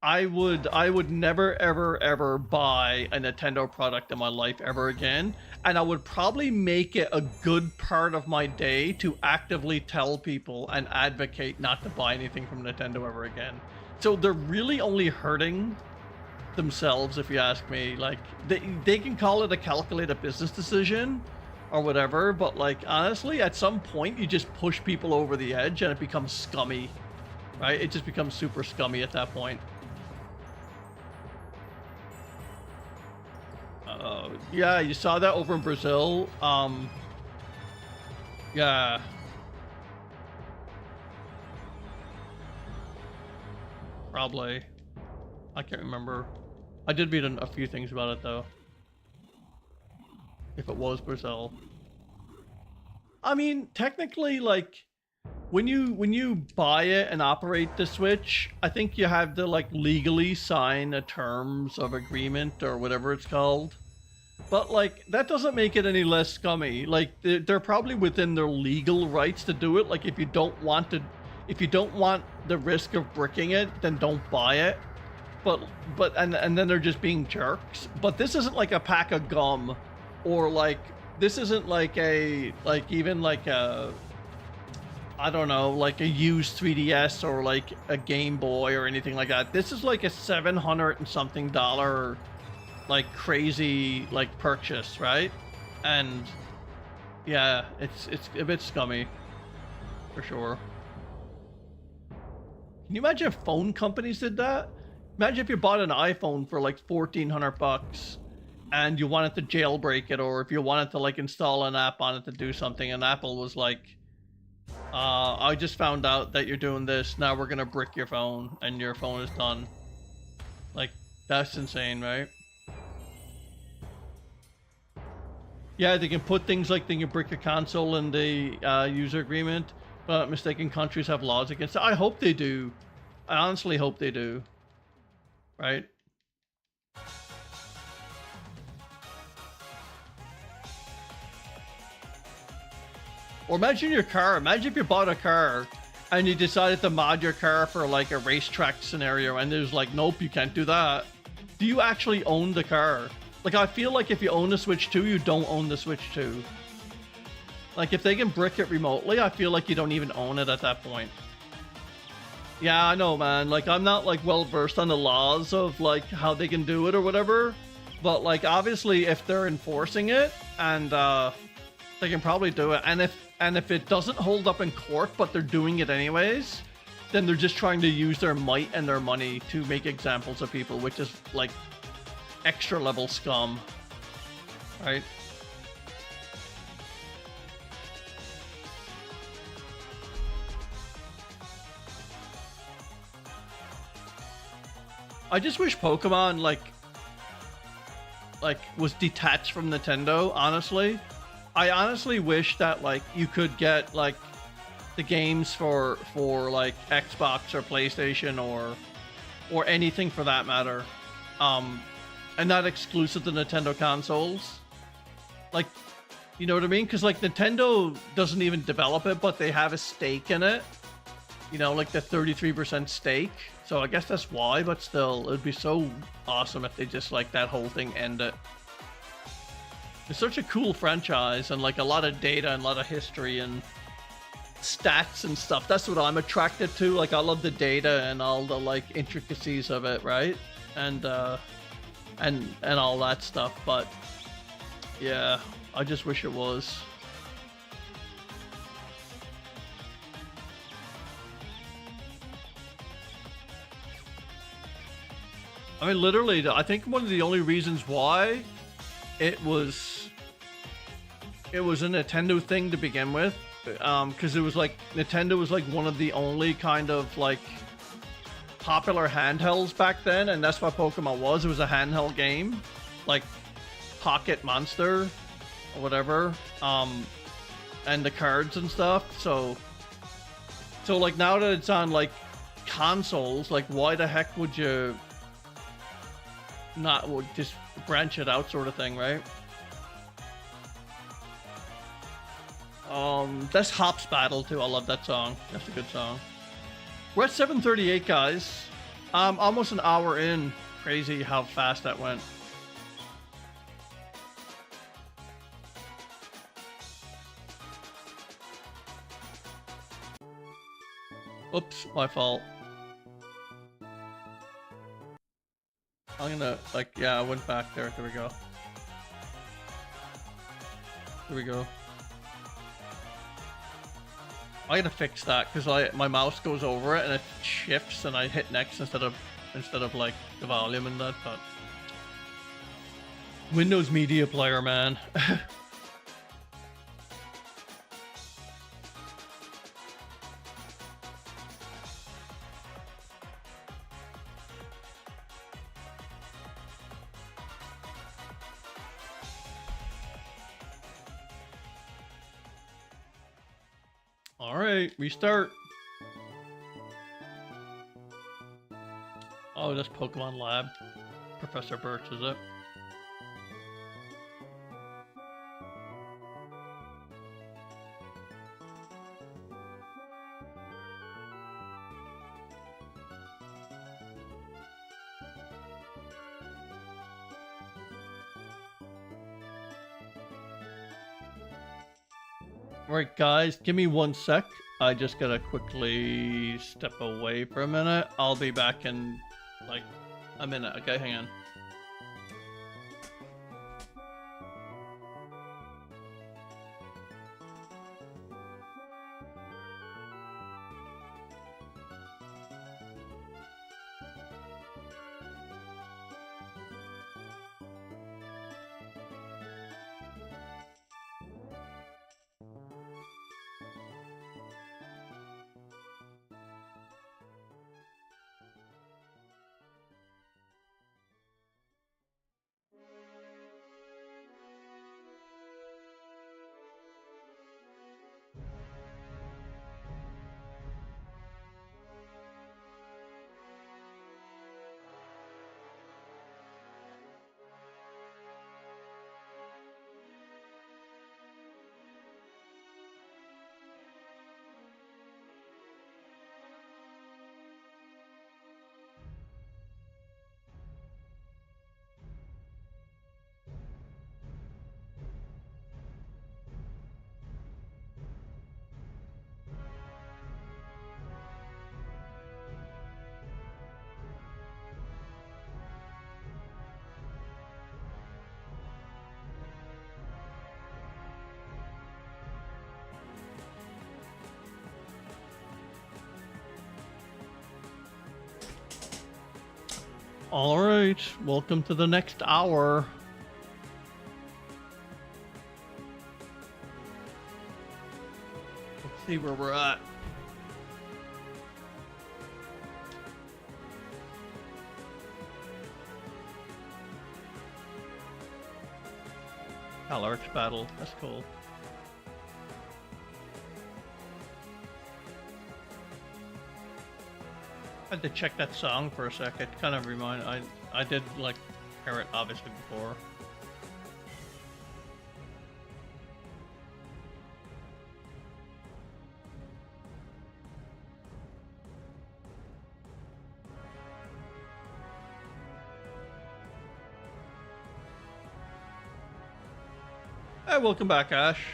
I would never, ever buy a Nintendo product in my life ever again. And I would probably make it a good part of my day to actively tell people and advocate not to buy anything from Nintendo ever again. So they're really only hurting themselves, if you ask me. Like, they can call it a calculated business decision or whatever, but like, honestly, at some point you just push people over the edge and it becomes scummy, right? It just becomes super scummy at that point. Yeah, you saw that over in Brazil. Yeah. Probably. I can't remember. I did read a few things about it though. If it was Brazil. I mean, technically, like, when you buy it and operate the Switch, I think you have to, like, legally sign a terms of agreement or whatever it's called. But, like, that doesn't make it any less scummy. Like, they're probably within their legal rights to do it. Like, if you don't want the risk of bricking it, then don't buy it. And then they're just being jerks. But this isn't like a pack of gum, or like, this isn't like even like a, I don't know, like a used 3DS or like a Game Boy or anything like that. This is like a $700 and something like crazy like purchase, right? And yeah, it's a bit scummy for sure. Can you imagine if phone companies did that? Imagine if you bought an iPhone for like $1,400 and you wanted to jailbreak it, or if you wanted to like install an app on it to do something, and Apple was like, I just found out that you're doing this, now we're gonna brick your phone and your phone is done. Like, that's insane, right? Yeah, they can put things like they can brick a console in the user agreement, but mistaken countries have laws against it. I hope they do. I honestly hope they do. Right? Or imagine your car. Imagine if you bought a car and you decided to mod your car for like a racetrack scenario, and there's like, nope, you can't do that. Do you actually own the car? Like, I feel like if you own the Switch 2, you don't own the Switch 2. Like, if they can brick it remotely, I feel like you don't even own it at that point. Yeah, I know, man. Like, I'm not, like, well-versed on the laws of, like, how they can do it or whatever. But, like, obviously, if they're enforcing it, and, they can probably do it. And if it doesn't hold up in court, but they're doing it anyways, then they're just trying to use their might and their money to make examples of people, which is, like, extra-level scum. Right? I just wish Pokemon like was detached from Nintendo, honestly. I honestly wish that like you could get like the games for like Xbox or PlayStation or anything for that matter. And not exclusive to Nintendo consoles. Like, you know what I mean? Because like Nintendo doesn't even develop it, but they have a stake in it. You know, like the 33% stake. So I guess that's why, but still, it would be so awesome if they just like that whole thing ended. It's such a cool franchise and like a lot of data and a lot of history and stats and stuff. That's what I'm attracted to. Like I love the data and all the like intricacies of it, right? And all that stuff. But yeah, I just wish it was. I mean, literally, I think one of the only reasons why it was a Nintendo thing to begin with, because it was like Nintendo was like one of the only kind of like popular handhelds back then, and that's what Pokemon was. It was a handheld game, like Pocket Monster or whatever, and the cards and stuff. So like now that it's on like consoles, like why the heck would you not just branch it out, sort of thing, right? That's Hop's Battle too. I love that song. That's a good song. We're at 7:38, guys. Almost an hour in. Crazy how fast that went. Oops, my fault. I'm gonna, like, yeah, I went back there. There we go. There we go. I gotta fix that because my mouse goes over it and it shifts and I hit next instead of like the volume and that. But Windows Media Player, man. Alright, restart. Oh, that's Pokemon Lab. Professor Birch, is it? Alright guys, give me 1 sec. I just gotta quickly step away for a minute. I'll be back in like a minute, okay? Hang on. All right, welcome to the next hour. Let's see where we're at. Arch battle, that's cool. I had to check that song for a sec. It kind of I did like hear it obviously before. Hey, welcome back, Ash.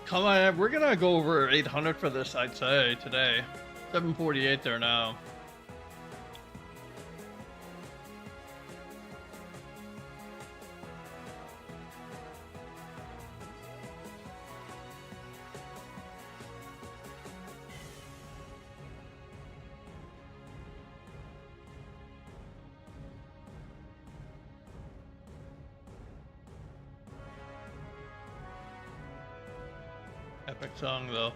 Come on, we're gonna go over 800 for this, I'd say, today. 748 there now. Epic song, though.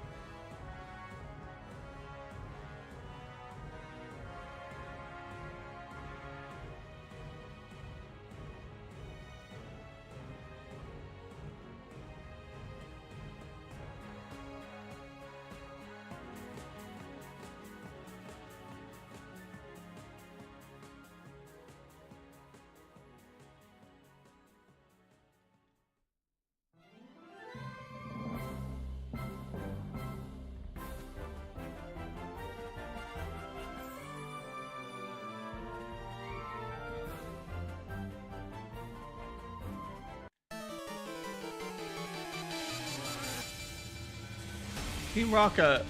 Team Rocket.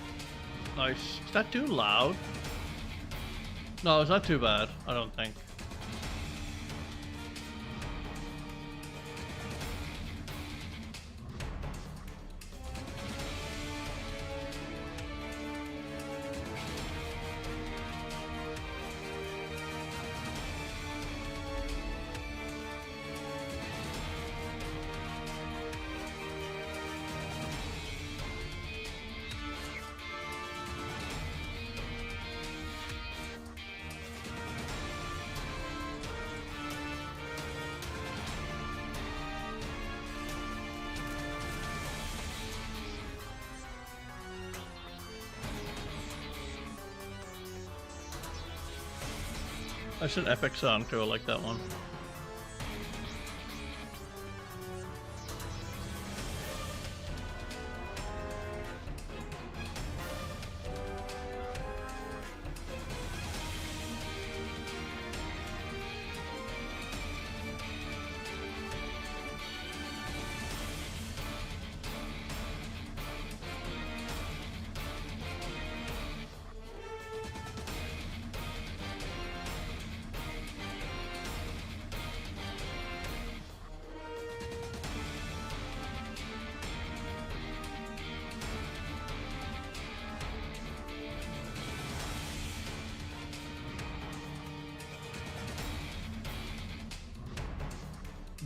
Nice. Is that too loud? No, it's not too bad, I don't think. That's an epic song too, I like that one.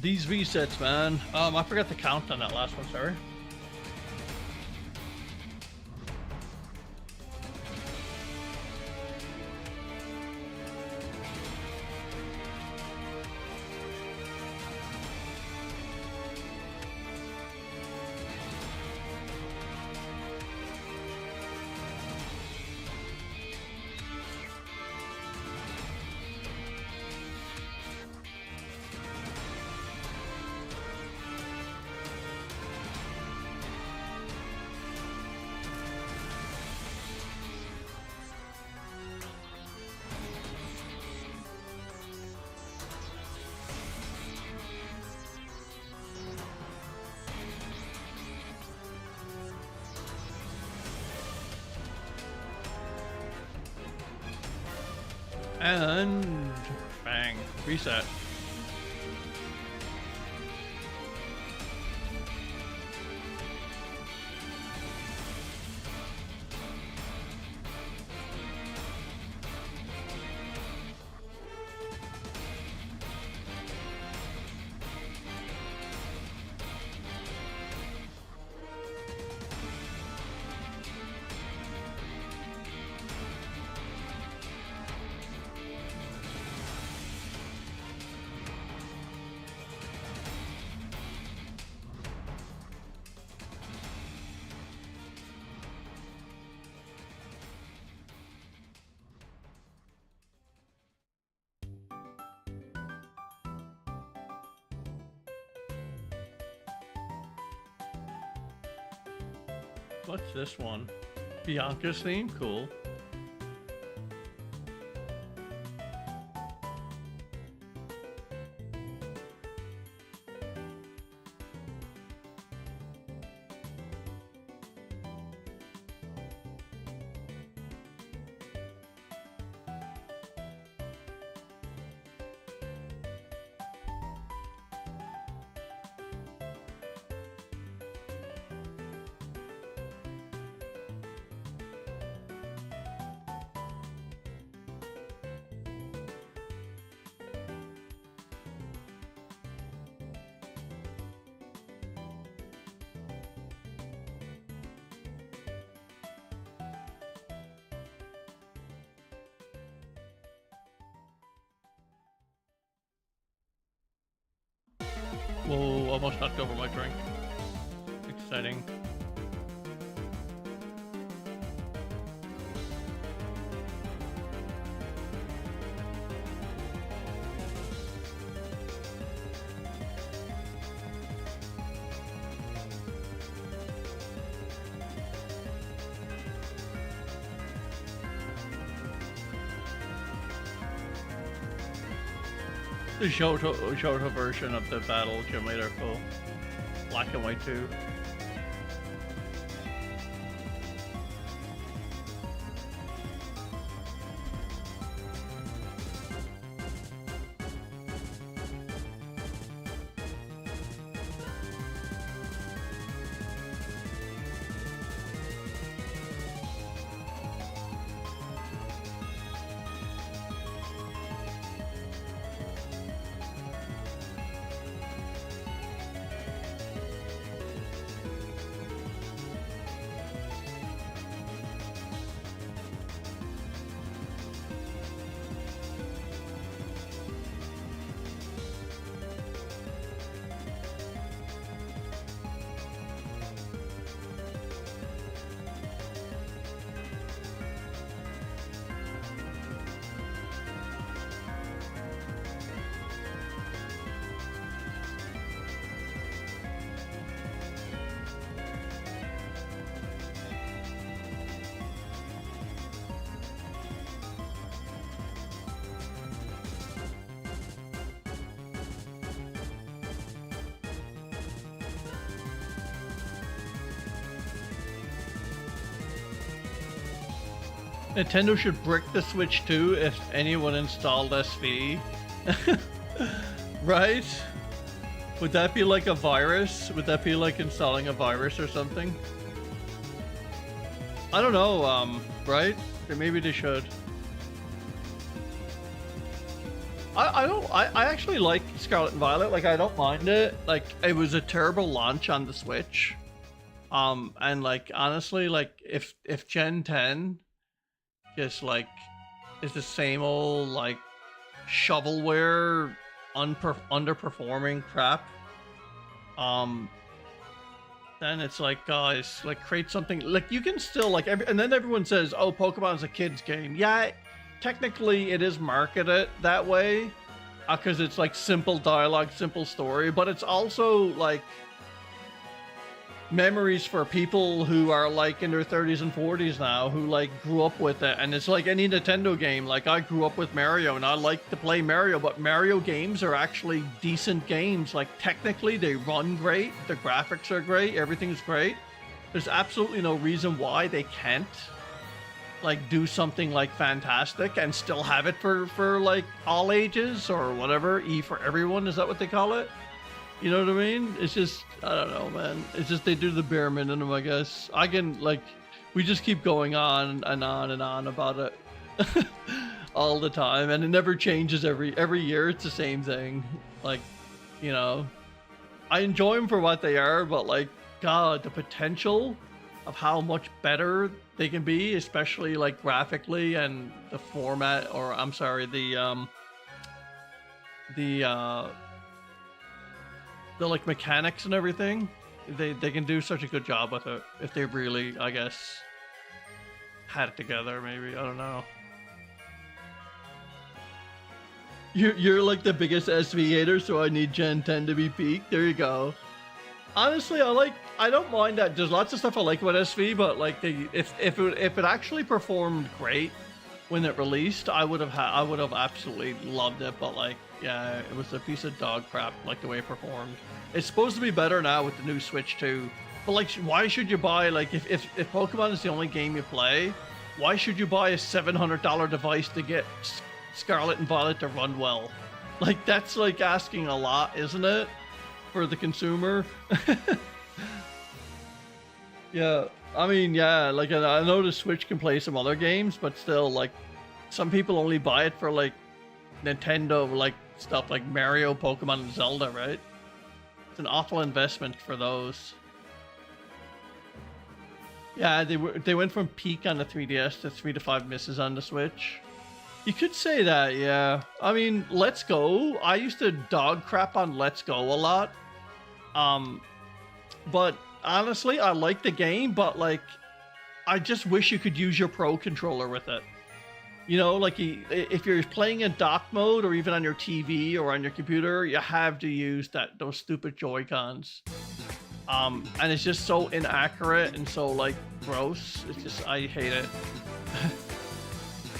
These resets, man. I forgot to count on that last one, sorry. And bang, reset. What's this one? Bianca's theme? Cool. Whoa, almost knocked over my drink. Exciting. The Johto version of the battle gym leader, cool. Black and white too. Nintendo should brick the Switch too if anyone installed SV. Right? Would that be like a virus? Would that be like installing a virus or something? I don't know, right? Or maybe they should. I actually like Scarlet and Violet, like I don't mind it. Like it was a terrible launch on the Switch. And like honestly, like if Gen 10 just like is the same old like shovelware underperforming crap, then it's like, guys, like create something like you can still like and then everyone says, oh, Pokemon's a kid's game. Yeah, technically it is marketed that way because it's like simple dialogue, simple story, but it's also like memories for people who are like in their 30s and 40s now, who like grew up with it. And it's like any Nintendo game. Like I grew up with Mario and I like to play Mario, but Mario games are actually decent games. Like technically they run great, the graphics are great, everything's great. There's absolutely no reason why they can't like do something like fantastic and still have it for like all ages or whatever. E for everyone, is that what they call it? You know what I mean? It's just, I don't know, man. It's just they do the bare minimum, I guess. I can, like, we just keep going on and on and on about it all the time, and it never changes every year. It's the same thing. Like, you know, I enjoy them for what they are, but like, God, the potential of how much better they can be, especially like graphically and the format, or I'm sorry, the like mechanics and everything, they can do such a good job with it if they really, I guess, had it together. Maybe, I don't know. You're like the biggest SV hater, so I need Gen 10 to be peak. There you go. Honestly, I don't mind that. There's lots of stuff I like about SV, but like if it actually performed great when it released, I would have absolutely loved it. But like, yeah, it was a piece of dog crap, like the way it performed. It's supposed to be better now with the new Switch too. But like, why should you buy, like, if Pokemon is the only game you play, why should you buy a $700 device to get Scarlet and Violet to run well? Like, that's like asking a lot, isn't it, for the consumer? Yeah, I mean, yeah, like, I know the Switch can play some other games, but still, like, some people only buy it for like Nintendo, like stuff like Mario, Pokemon, and Zelda, right? It's an awful investment for those. Yeah, they went from peak on the 3DS to 3 to 5 misses on the Switch. You could say that, yeah. I mean, Let's Go. I used to dog crap on Let's Go a lot. But honestly, I like the game, but like, I just wish you could use your Pro controller with it. You know, like, if you're playing in dock mode or even on your TV or on your computer, you have to use those stupid Joy-Cons. And it's just so inaccurate and so like gross. It's just, I hate it.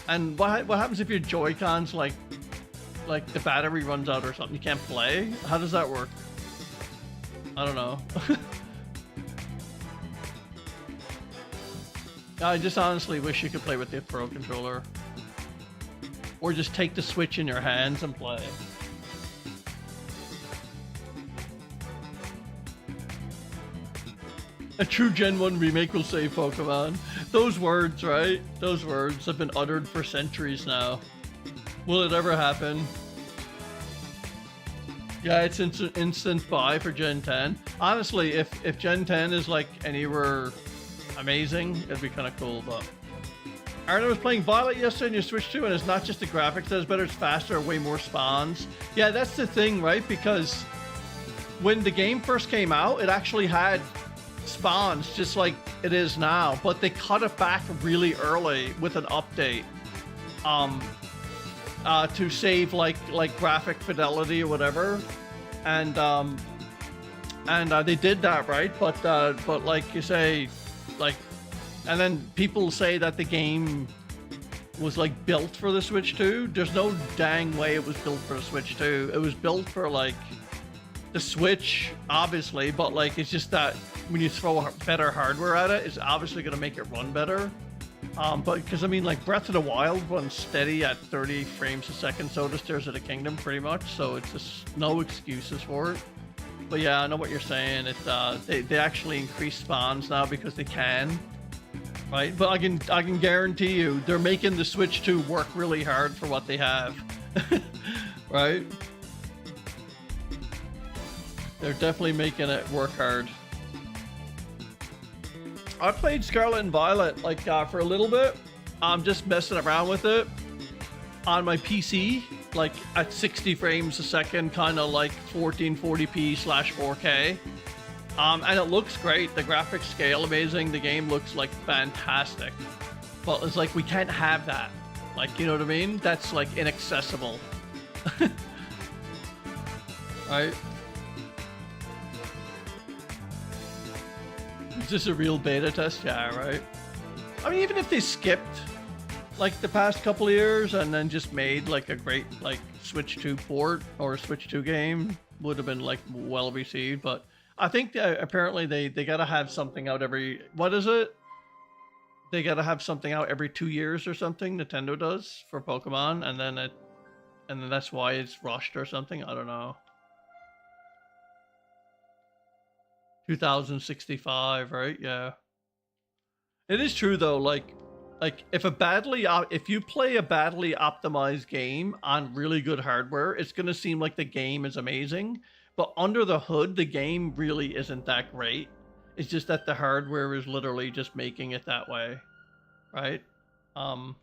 And what happens if your Joy-Cons like the battery runs out or something? You can't play? How does that work? I don't know. I just honestly wish you could play with the Pro controller. Or just take the Switch in your hands and play. A true Gen 1 remake will save Pokemon. Those words, right? Those words have been uttered for centuries now. Will it ever happen? Yeah, it's instant buy for Gen 10. Honestly, if Gen 10 is like anywhere amazing, it'd be kind of cool, but... Aaron, I was playing Violet yesterday on your Switch 2, and it's not just the graphics that is better, it's faster, way more spawns. Yeah, that's the thing, right? Because when the game first came out, it actually had spawns just like it is now, but they cut it back really early with an update to save like graphic fidelity or whatever, and they did that, right? But like you say, like, and then people say that the game was like built for the Switch 2. There's no dang way it was built for the Switch 2. It was built for like the Switch, obviously, but like, it's just that when you throw better hardware at it, it's obviously going to make it run better. But because I mean, like, Breath of the Wild runs steady at 30 frames a second, so does Tears of the Kingdom, pretty much. So it's just no excuses for it. But yeah, I know what you're saying. It's they actually increase spawns now because they can, right? But I can guarantee you they're making the Switch 2 work really hard for what they have, right? They're definitely making it work hard. I played Scarlet and Violet like for a little bit. I'm just messing around with it on my PC, like at 60 frames a second, kind of like 1440p/4K. And it looks great. The graphics scale amazing. The game looks like fantastic. But it's like, we can't have that. Like, you know what I mean? That's like inaccessible. Right? Is this a real beta test? Yeah, right. I mean, even if they skipped like the past couple of years and then just made like a great like Switch 2 port or a Switch 2 game, would have been like well received. But I think apparently they gotta have something out every, what is it? they gotta have something out every 2 years or something. Nintendo does for Pokemon, and then that's why it's rushed or something. I don't know. 2065, right? Yeah. It is true though. Like if you play a badly optimized game on really good hardware, it's gonna seem like the game is amazing, but under the hood, the game really isn't that great. It's just that the hardware is literally just making it that way, right? And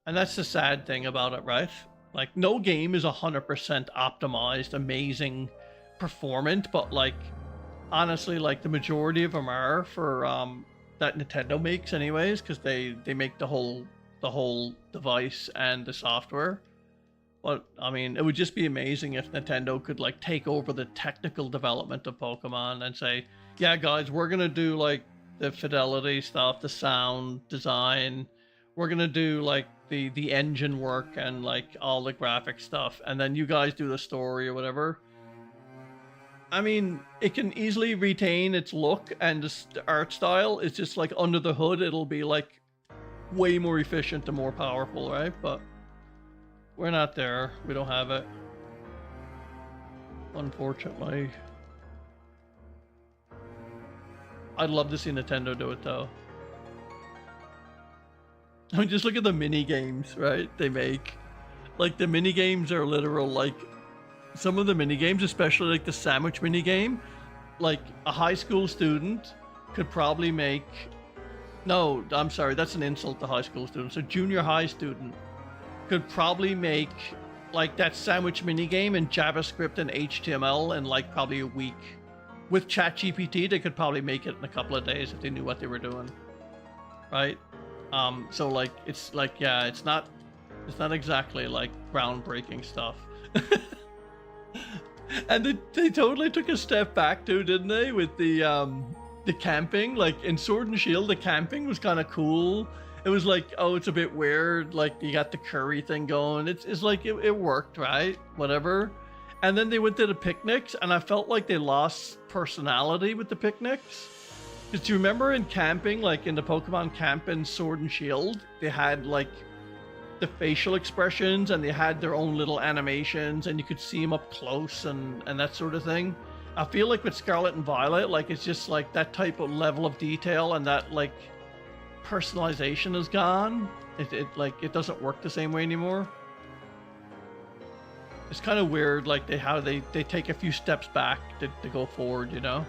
that's the sad thing about it, right? Like no game is 100% optimized, amazing, performant, but like honestly, like the majority of them are for that Nintendo makes anyways, because they make the whole device and the software. But I mean, it would just be amazing if Nintendo could like take over the technical development of Pokemon and say, yeah guys, we're gonna do like the fidelity stuff, the sound design, we're gonna do like the engine work and like all the graphic stuff, and then you guys do the story or whatever. I mean, it can easily retain its look and the art style. It's just like under the hood, it'll be like way more efficient and more powerful, right? But we're not there. We don't have it, unfortunately. I'd love to see Nintendo do it though. I mean, just look at the mini games, right? They make like the mini games are literal like. Some of the mini games, especially like the sandwich mini game, like a high school student could probably make. No, I'm sorry, that's an insult to high school students. A junior high student could probably make like that sandwich mini game in JavaScript and HTML in like probably a week. With ChatGPT, they could probably make it in a couple of days if they knew what they were doing, right? So like it's like yeah, it's not exactly like groundbreaking stuff. And they totally took a step back too, didn't they? With the camping, like in Sword and Shield, the camping was kind of cool. It was like, oh, it's a bit weird. Like you got the curry thing going. It's like it worked, right? Whatever. And then they went to the picnics, and I felt like they lost personality with the picnics. Because you remember in camping, like in the Pokemon camp in Sword and Shield, they had like the facial expressions and they had their own little animations and you could see them up close and that sort of thing. I feel like with Scarlet and Violet, like it's just like that type of level of detail and that like personalization is gone. It doesn't work the same way anymore. It's kind of weird, like they take a few steps back to go forward, you know.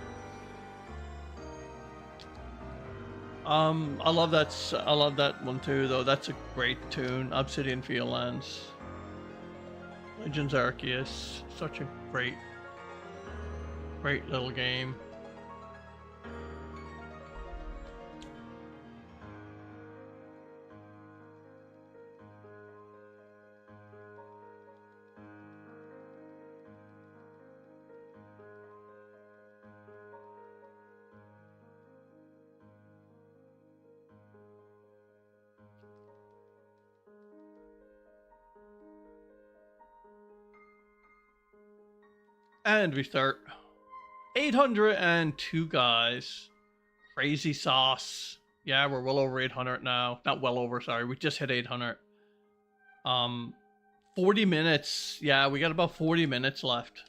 I love that one too, though. That's a great tune. Obsidian Fieldlands. Legends Arceus. Such a great little game. And we start 802 guys. Crazy sauce. Yeah, we're well over 800 now. Not well over, sorry. We just hit 800. 40 minutes. Yeah, we got about 40 minutes left.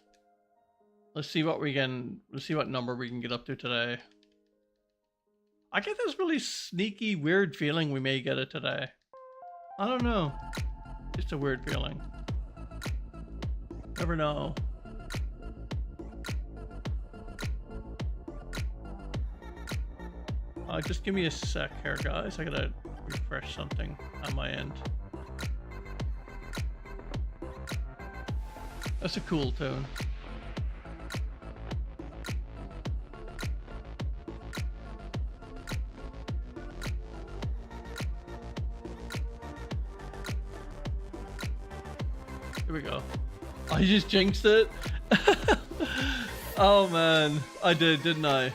Let's see what number we can get up to today. I get this really sneaky, weird feeling we may get it today. I don't know. Just a weird feeling. Never know. Just give me a sec here, guys. I gotta refresh something on my end. That's a cool tune. Here we go. I just jinxed it. Oh man, I did, didn't I?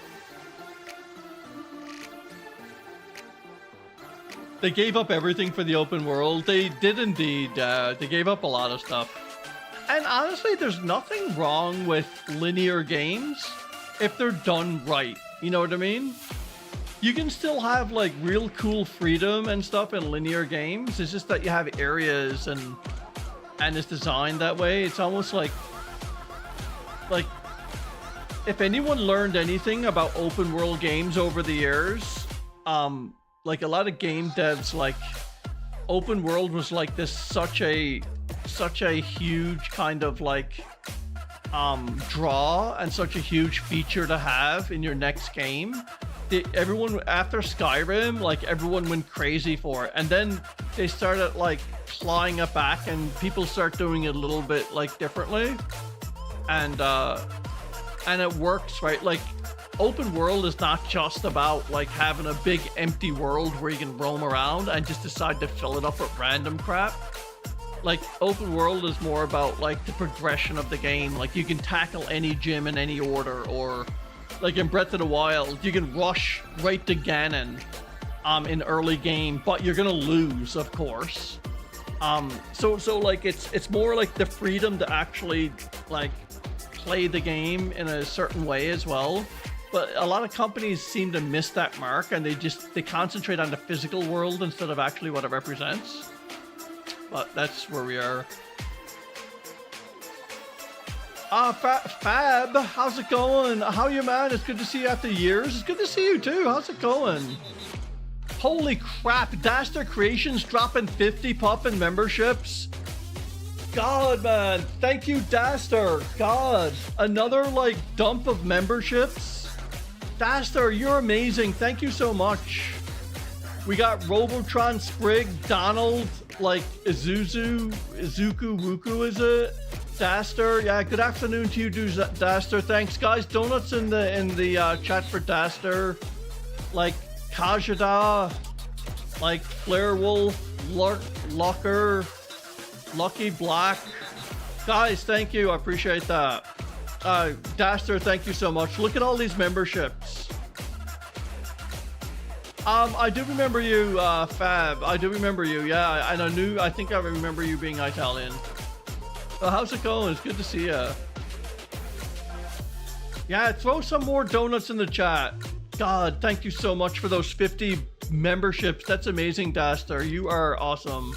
They gave up everything for the open world. They did indeed. They gave up a lot of stuff. And honestly, there's nothing wrong with linear games if they're done right. You know what I mean? You can still have like real cool freedom and stuff in linear games. It's just that you have areas and it's designed that way. It's almost like if anyone learned anything about open world games over the years, like a lot of game devs, like open world was like this such a huge kind of like draw and such a huge feature to have in your next game. Everyone after Skyrim, like everyone went crazy for it, and then they started like clawing it back, and people start doing it a little bit like differently, and it works, right? Like open world is not just about like having a big empty world where you can roam around and just decide to fill it up with random crap. Like open world is more about like the progression of the game. Like you can tackle any gym in any order, or like in Breath of the Wild, you can rush right to Ganon in early game, but you're gonna lose, of course. So like it's more like the freedom to actually like play the game in a certain way as well. But a lot of companies seem to miss that mark, and they concentrate on the physical world instead of actually what it represents. But that's where we are. Fab, how's it going? How you, man? It's good to see you after years. It's good to see you too. How's it going? Holy crap, Daster Creations dropping 50 Puffin memberships. God, man, thank you, Daster. God, another like dump of memberships. Daster, you're amazing. Thank you so much. We got Robotron, Sprig, Donald, like Izuku, Wuku, is it? Daster, yeah. Good afternoon to you, Daster. Thanks, guys. Donuts in the chat for Daster. Like Kajada, like Flare Wolf, Locker, Lucky Black. Guys, thank you. I appreciate that. Daster, thank you so much. Look at all these memberships. I do remember you, Fab. I do remember you, yeah. And I think I remember you being Italian. Well, how's it going? It's good to see you. Yeah, throw some more donuts in the chat. God, thank you so much for those 50 memberships. That's amazing, Daster. You are awesome.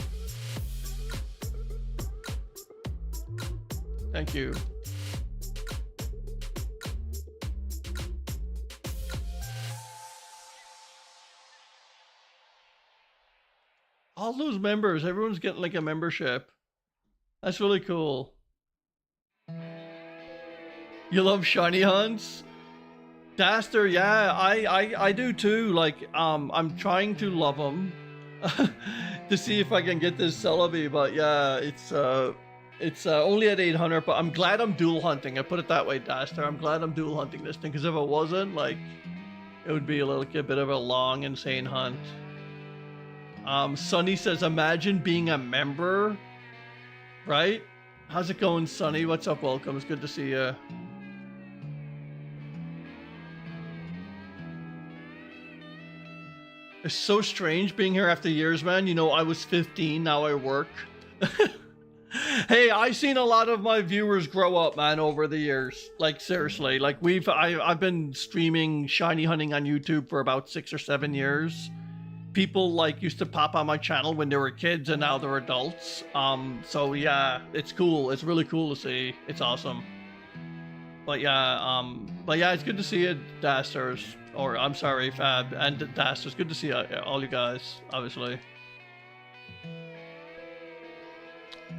Thank you. All those members, everyone's getting like a membership. That's really cool. You love shiny hunts? Daster, yeah, I do too. Like, I'm trying to love them to see if I can get this Celebi, but yeah, it's only at 800, but I'm glad I'm dual hunting. I put it that way, Daster. I'm glad I'm dual hunting this thing, because if it wasn't, like, it would be a bit of a long, insane hunt. Sunny says, imagine being a member, right? How's it going, Sunny? What's up? Welcome. It's good to see you. It's so strange being here after years, man. You know, I was 15, now I work. Hey, I've seen a lot of my viewers grow up, man, over the years. Like, seriously. Like, I've been streaming shiny hunting on YouTube for about 6 or 7 years. People like used to pop on my channel when they were kids, and now they're adults. So yeah, it's cool. It's really cool to see. It's awesome. But yeah, it's good to see you, Dasters. Or I'm sorry, Fab and Dasters. Good to see all you guys, obviously.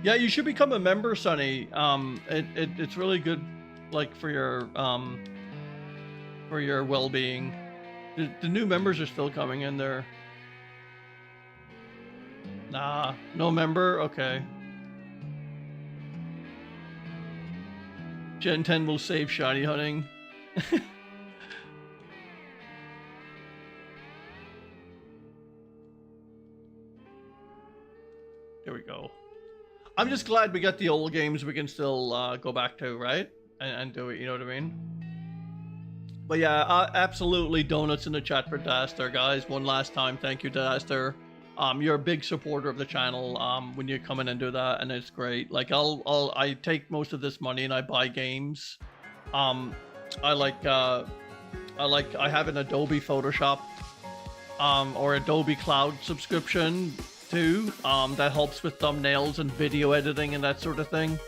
Yeah, you should become a member, Sonny. It's really good, like for your well-being. The new members are still coming in there. Nah, no member? Okay. Gen 10 will save shiny hunting. There we go. I'm just glad we got the old games we can still go back to, right? And do it, you know what I mean? But yeah, absolutely donuts in the chat for Daster, guys. One last time, thank you, Daster. You're a big supporter of the channel when you come in and do that, and it's great. Like I take most of this money and I buy games. I have an Adobe Photoshop or Adobe Cloud subscription too. That helps with thumbnails and video editing and that sort of thing.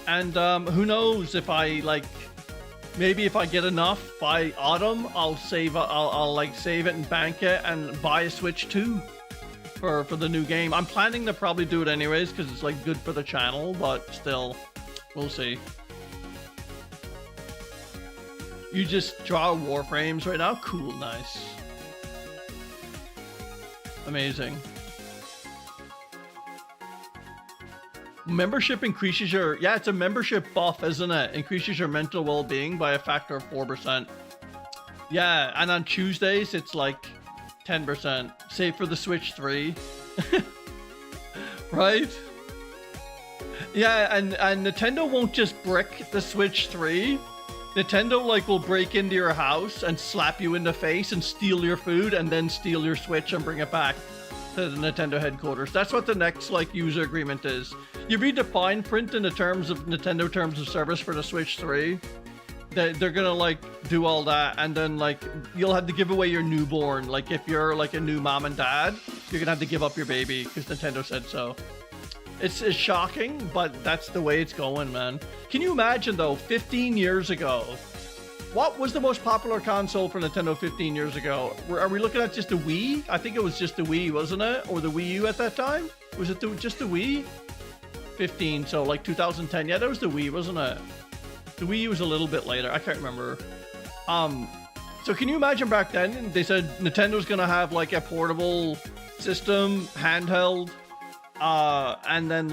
And who knows, if I like, maybe if I get enough by autumn, I'll save it and bank it and buy a Switch too for the new game. I'm planning to probably do it anyways because it's like good for the channel, but still, we'll see. You just draw Warframes right now? Cool, nice. Amazing. Membership increases your... Yeah, it's a membership buff, isn't it? Increases your mental well-being by a factor of 4%. Yeah, and on Tuesdays, it's like 10%. Save for the Switch 3. Right? Yeah, and Nintendo won't just brick the Switch 3. Nintendo like will break into your house and slap you in the face and steal your food and then steal your Switch and bring it back to the Nintendo headquarters. That's what the next like user agreement is. You read the fine print in the terms of Nintendo terms of service for the Switch 3. They're gonna like do all that, and then like you'll have to give away your newborn. Like if you're like a new mom and dad, you're gonna have to give up your baby because Nintendo said so. It's shocking, but that's the way it's going, man. Can you imagine though, 15 years ago, what was the most popular console for Nintendo 15 years ago? Are we looking at just the Wii? I think it was just the Wii, wasn't it? Or the Wii U at that time? Was it just the Wii? 15, so like 2010. Yeah, that was the Wii, wasn't it? The Wii U was a little bit later. I can't remember. So can you imagine back then, they said Nintendo's gonna have like a portable system, handheld, and then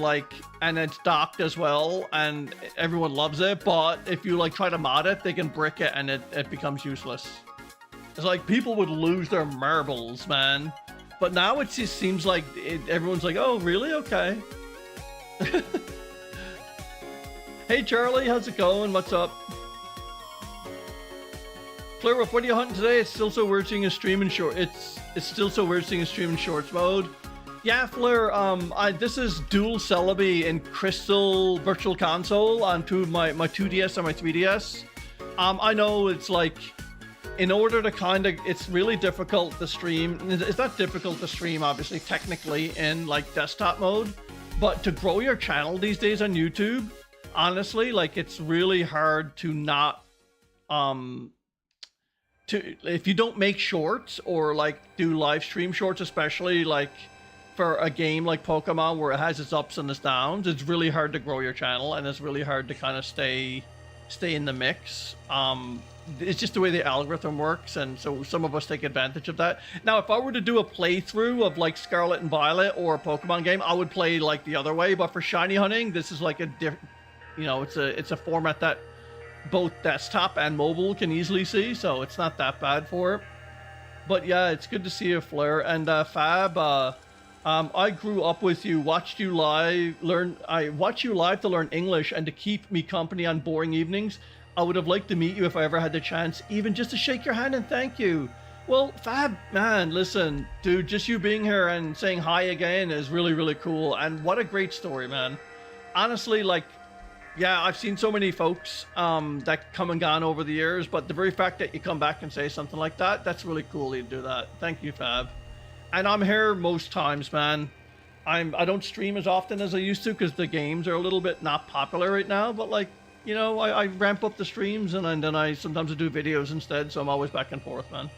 it's docked as well, and everyone loves it, but if you like try to mod it, they can brick it and it becomes useless. It's like people would lose their marbles, man. But now it just seems like everyone's like, oh really? Okay. Hey Charlie, how's it going? What's up? Flurwolf, what are you hunting today? It's still so weird seeing a stream in short. It's still so weird seeing a stream in shorts mode. Yeah, Fleur, this is dual Celebi and Crystal Virtual Console on my 2DS and my 3DS. I know it's like, in order to it's really difficult to stream. It's not difficult to stream, obviously, technically, in like desktop mode. But to grow your channel these days on YouTube, honestly, like it's really hard to not, if you don't make shorts or like do live stream shorts, especially like, for a game like Pokemon where it has its ups and its downs, it's really hard to grow your channel and it's really hard to kind of stay in the mix. It's just the way the algorithm works, and so some of us take advantage of that. Now, if I were to do a playthrough of like Scarlet and Violet or a Pokemon game, I would play like the other way. But for shiny hunting, this is like a different, it's a format that both desktop and mobile can easily see, so it's not that bad for it. But yeah, it's good to see you, Fleur. And Fab, I grew up with you, watched you live to learn English and to keep me company on boring evenings. I would have liked to meet you if I ever had the chance, even just to shake your hand and thank you. Well, Fab, man, listen, dude, just you being here and saying hi again is really, really cool. And what a great story, man. Honestly, like, yeah, I've seen so many folks that come and gone over the years, but the very fact that you come back and say something like that, that's really cool you do that. Thank you, Fab. And I'm here most times, man. I don't stream as often as I used to because the games are a little bit not popular right now. But like, I ramp up the streams and then I sometimes do videos instead. So I'm always back and forth, man.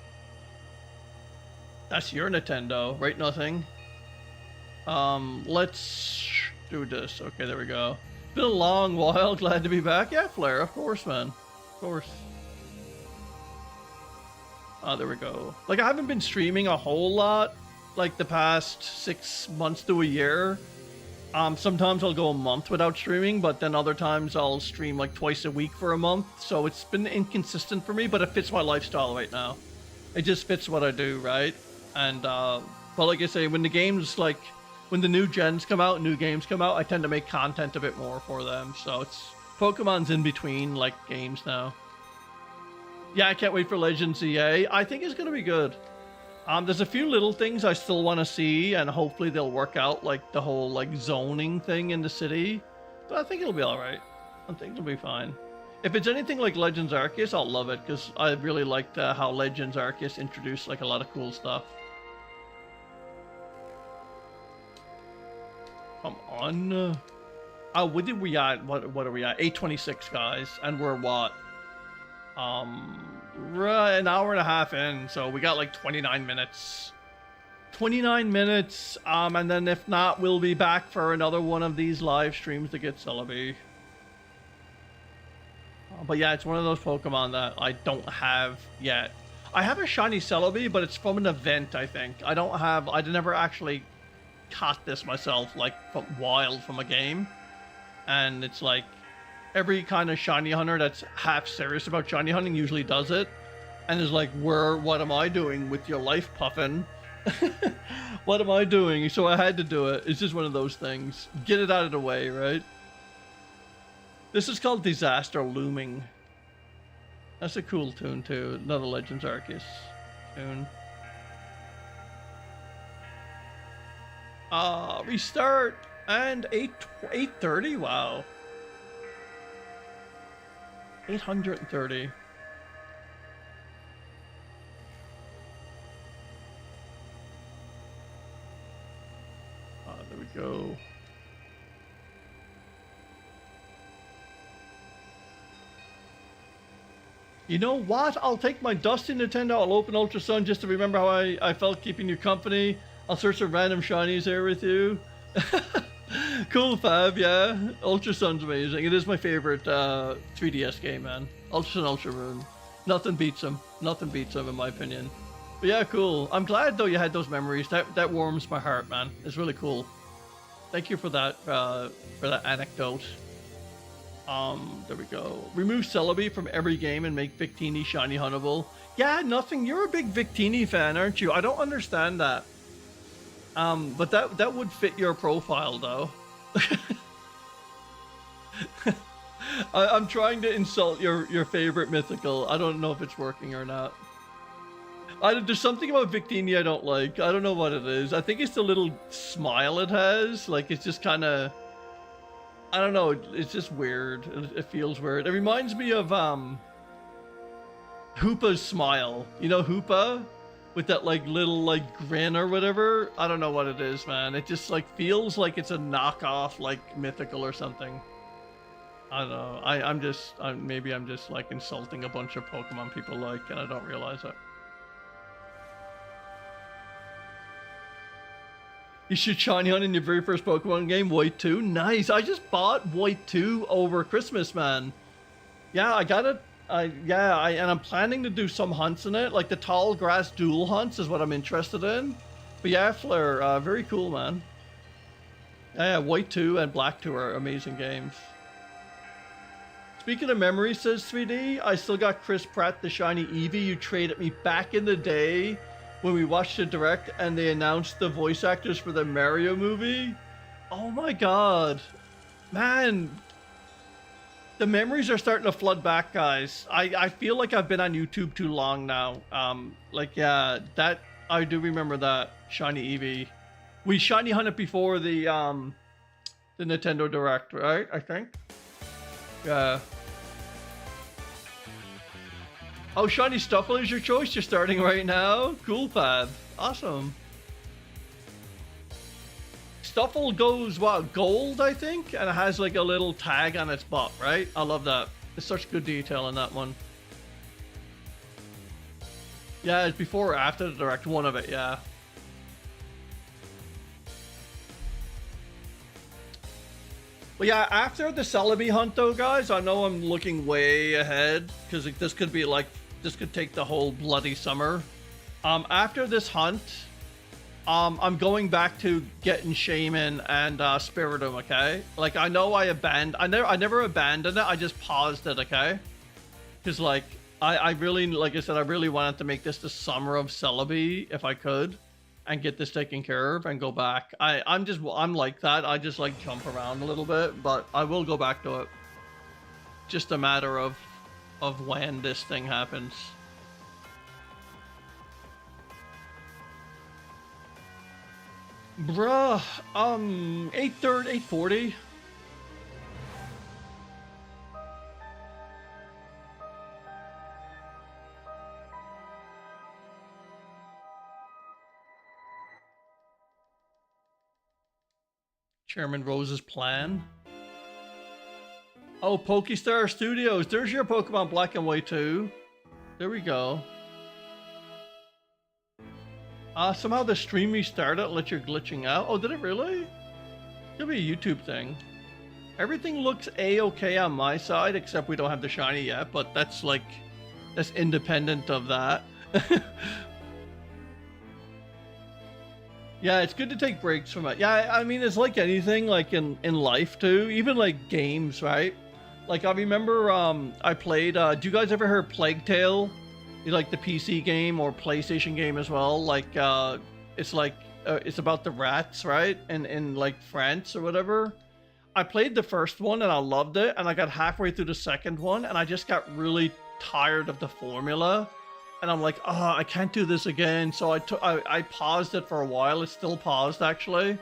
That's your Nintendo, right? Nothing. Let's do this. Okay, there we go. It's been a long while. Glad to be back. Yeah, Flair, of course, man. Of course. Oh, there we go. Like, I haven't been streaming a whole lot, like, the past 6 months to a year. Sometimes I'll go a month without streaming, but then other times I'll stream, like, twice a week for a month. So it's been inconsistent for me, but it fits my lifestyle right now. It just fits what I do, right? And, but like I say, when the games, like, when the new gens come out, new games come out, I tend to make content a bit more for them. So it's, Pokemon's in between, like, games now. Yeah, I can't wait for Legends EA. I think it's going to be good. There's a few little things I still want to see, and hopefully they'll work out, like the whole like zoning thing in the city. But I think it'll be all right. I think it'll be fine. If it's anything like Legends Arceus, I'll love it, because I really liked how Legends Arceus introduced like a lot of cool stuff. Come on. Oh, what did we at? What are we at? 8:26, guys, and we're what? Right, an hour and a half in, so we got like 29 minutes. 29 minutes, and then if not, we'll be back for another one of these live streams to get Celebi. But yeah, it's one of those Pokemon that I don't have yet. I have a shiny Celebi, but it's from an event, I think. I never actually caught this myself, like, from wild from a game. And it's like, every kind of shiny hunter that's half serious about shiny hunting usually does it. And is like, what am I doing with your life, Puffin? What am I doing? So I had to do it. It's just one of those things. Get it out of the way, right? This is called Disaster Looming. That's a cool tune too. Another Legends Arceus tune. Restart and 830. Wow. 830. There we go. You know what? I'll take my dusty Nintendo. I'll open Ultra Sun just to remember how I felt keeping you company. I'll search some random shinies here with you. Cool, Fab, yeah. Ultra Sun's amazing. It is my favorite 3DS game, man. Ultra Sun, Ultra Moon. Nothing beats them. Nothing beats them, in my opinion. But yeah, cool. I'm glad, though, you had those memories. That warms my heart, man. It's really cool. Thank you for that anecdote. There we go. Remove Celebi from every game and make Victini shiny huntable. Yeah, nothing. You're a big Victini fan, aren't you? I don't understand that. But that would fit your profile, though. I'm trying to insult your favorite mythical. I don't know if it's working or not. There's something about Victini I don't like. I don't know what it is. I think it's the little smile it has. Like, it's just kind of... I don't know, it's just weird. It feels weird. It reminds me of Hoopa's smile. You know Hoopa? With that like little like grin or whatever. I don't know what it is, man. It just like feels like it's a knockoff like mythical or something. I don't know. Maybe I'm just like insulting a bunch of Pokemon people like, and I don't realize it. You should shiny hunt in your very first Pokemon game, White 2. Nice. I just bought White 2 over Christmas, man. Yeah, I got it. And I'm planning to do some hunts in it. Like the tall grass dual hunts is what I'm interested in. But yeah, Flare, very cool, man. Yeah, White 2 and Black 2 are amazing games. Speaking of memory, says 3D, I still got Chris Pratt, the shiny Eevee you traded me back in the day when we watched the direct and they announced the voice actors for the Mario movie. Oh my god. Man. The memories are starting to flood back, guys. I feel like I've been on YouTube too long now. Like, yeah, that, I do remember that shiny Eevee. We shiny hunted before the Nintendo Direct, right? I think. Yeah. Oh, shiny Stuffle is your choice. You're starting right now. Cool, Pad. Awesome. Stuffle goes, what, gold, I think? And it has like a little tag on its butt, right? I love that. There's such good detail in that one. Yeah, it's before or after the direct, one of it, yeah. But yeah, after the Celebi hunt though, guys, I know I'm looking way ahead because this could be like, this could take the whole bloody summer. After this hunt, I'm going back to getting Shaman and Spiritomb, okay? Like, I know I never abandoned it, I just paused it, okay? Because like, I really, like I said, I really wanted to make this the summer of Celebi if I could. And get this taken care of and go back. I'm like that. I just like jump around a little bit, but I will go back to it. Just a matter of when this thing happens. Bruh, 840. Chairman Rose's plan. Oh, Pokestar Studios. There's your Pokemon Black and White too. There we go. Somehow the stream restarted and let you glitching out. Oh, did it really? Could be a YouTube thing. Everything looks a-okay on my side, except we don't have the shiny yet, but that's like, that's independent of that. Yeah, it's good to take breaks from it. Yeah, I mean, it's like anything, like in life too, even like games, right? Like I remember I played, do you guys ever heard Plague Tale? You like the PC game or PlayStation game as well? Like, it's about the rats, right? In like France or whatever. I played the first one and I loved it, and I got halfway through the second one and I just got really tired of the formula. And I'm like, oh, I can't do this again. So I paused it for a while. It's still paused actually.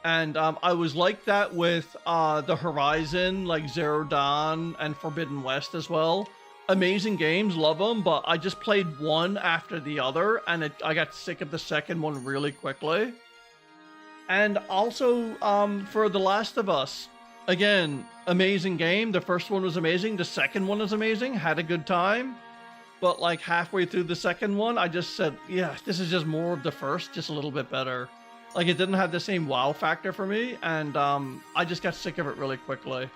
And I was like that with the Horizon, like Zero Dawn and Forbidden West as well. Amazing games, love them, but I just played one after the other, and I got sick of the second one really quickly. And also for The Last of Us, again, amazing game. The first one was amazing. The second one was amazing. Had a good time. But like halfway through the second one, I just said, yeah, this is just more of the first, just a little bit better. Like it didn't have the same wow factor for me, and I just got sick of it really quickly.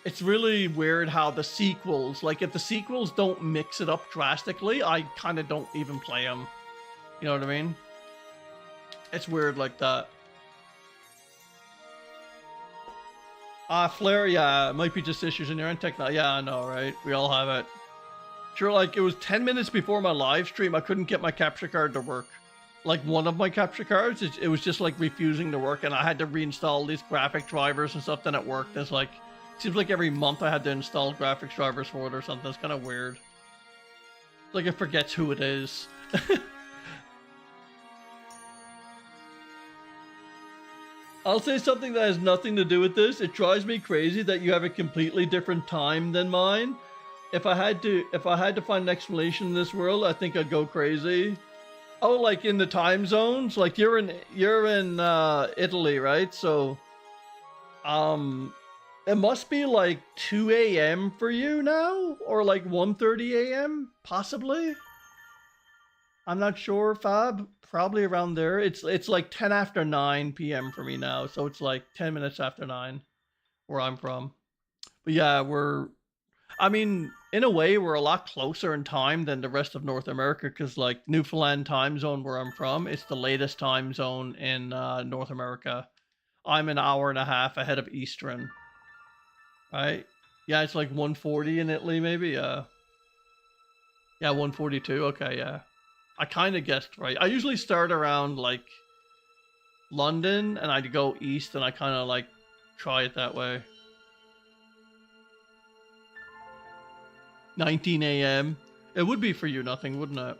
It's really weird how the sequels, like if the sequels don't mix it up drastically, I kind of don't even play them. You know what I mean? It's weird like that. Flare, yeah, it might be just issues in your end technology. Yeah, I know, right? We all have it. Sure, like it was 10 minutes before my live stream, I couldn't get my capture card to work. Like one of my capture cards, it was just like refusing to work, and I had to reinstall these graphic drivers and stuff, then it worked. It's like, seems like every month I had to install graphics drivers for it or something. It's kind of weird. It's like it forgets who it is. I'll say something that has nothing to do with this. It drives me crazy that you have a completely different time than mine. If I had to find an explanation in this world, I think I'd go crazy. Oh, like in the time zones? Like you're in Italy, right? So it must be like 2 a.m. for you now, or like 1:30 a.m. possibly. I'm not sure, Fab. Probably around there. It's like 10 after 9 p.m. for me now, so it's like 10 minutes after 9 where I'm from. But yeah, I mean, in a way, we're a lot closer in time than the rest of North America, because like Newfoundland time zone where I'm from, it's the latest time zone in North America. I'm an hour and a half ahead of Eastern. Right? Yeah, it's like 1:40 in Italy, maybe. Yeah, 1:42. Okay, yeah. I kind of guessed right. I usually start around like London, and I go east, and I kind of like try it that way. 19 a.m. It would be for you nothing, wouldn't it?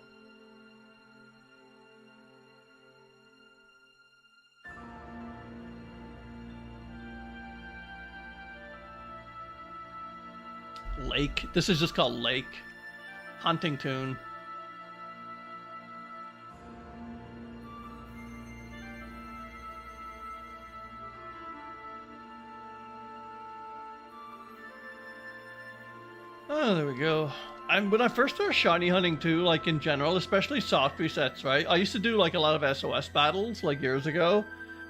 Lake. This is just called Lake. Huntington. Oh, there we go. When I first started shiny hunting too, like in general, especially soft resets, right? I used to do like a lot of SOS battles like years ago,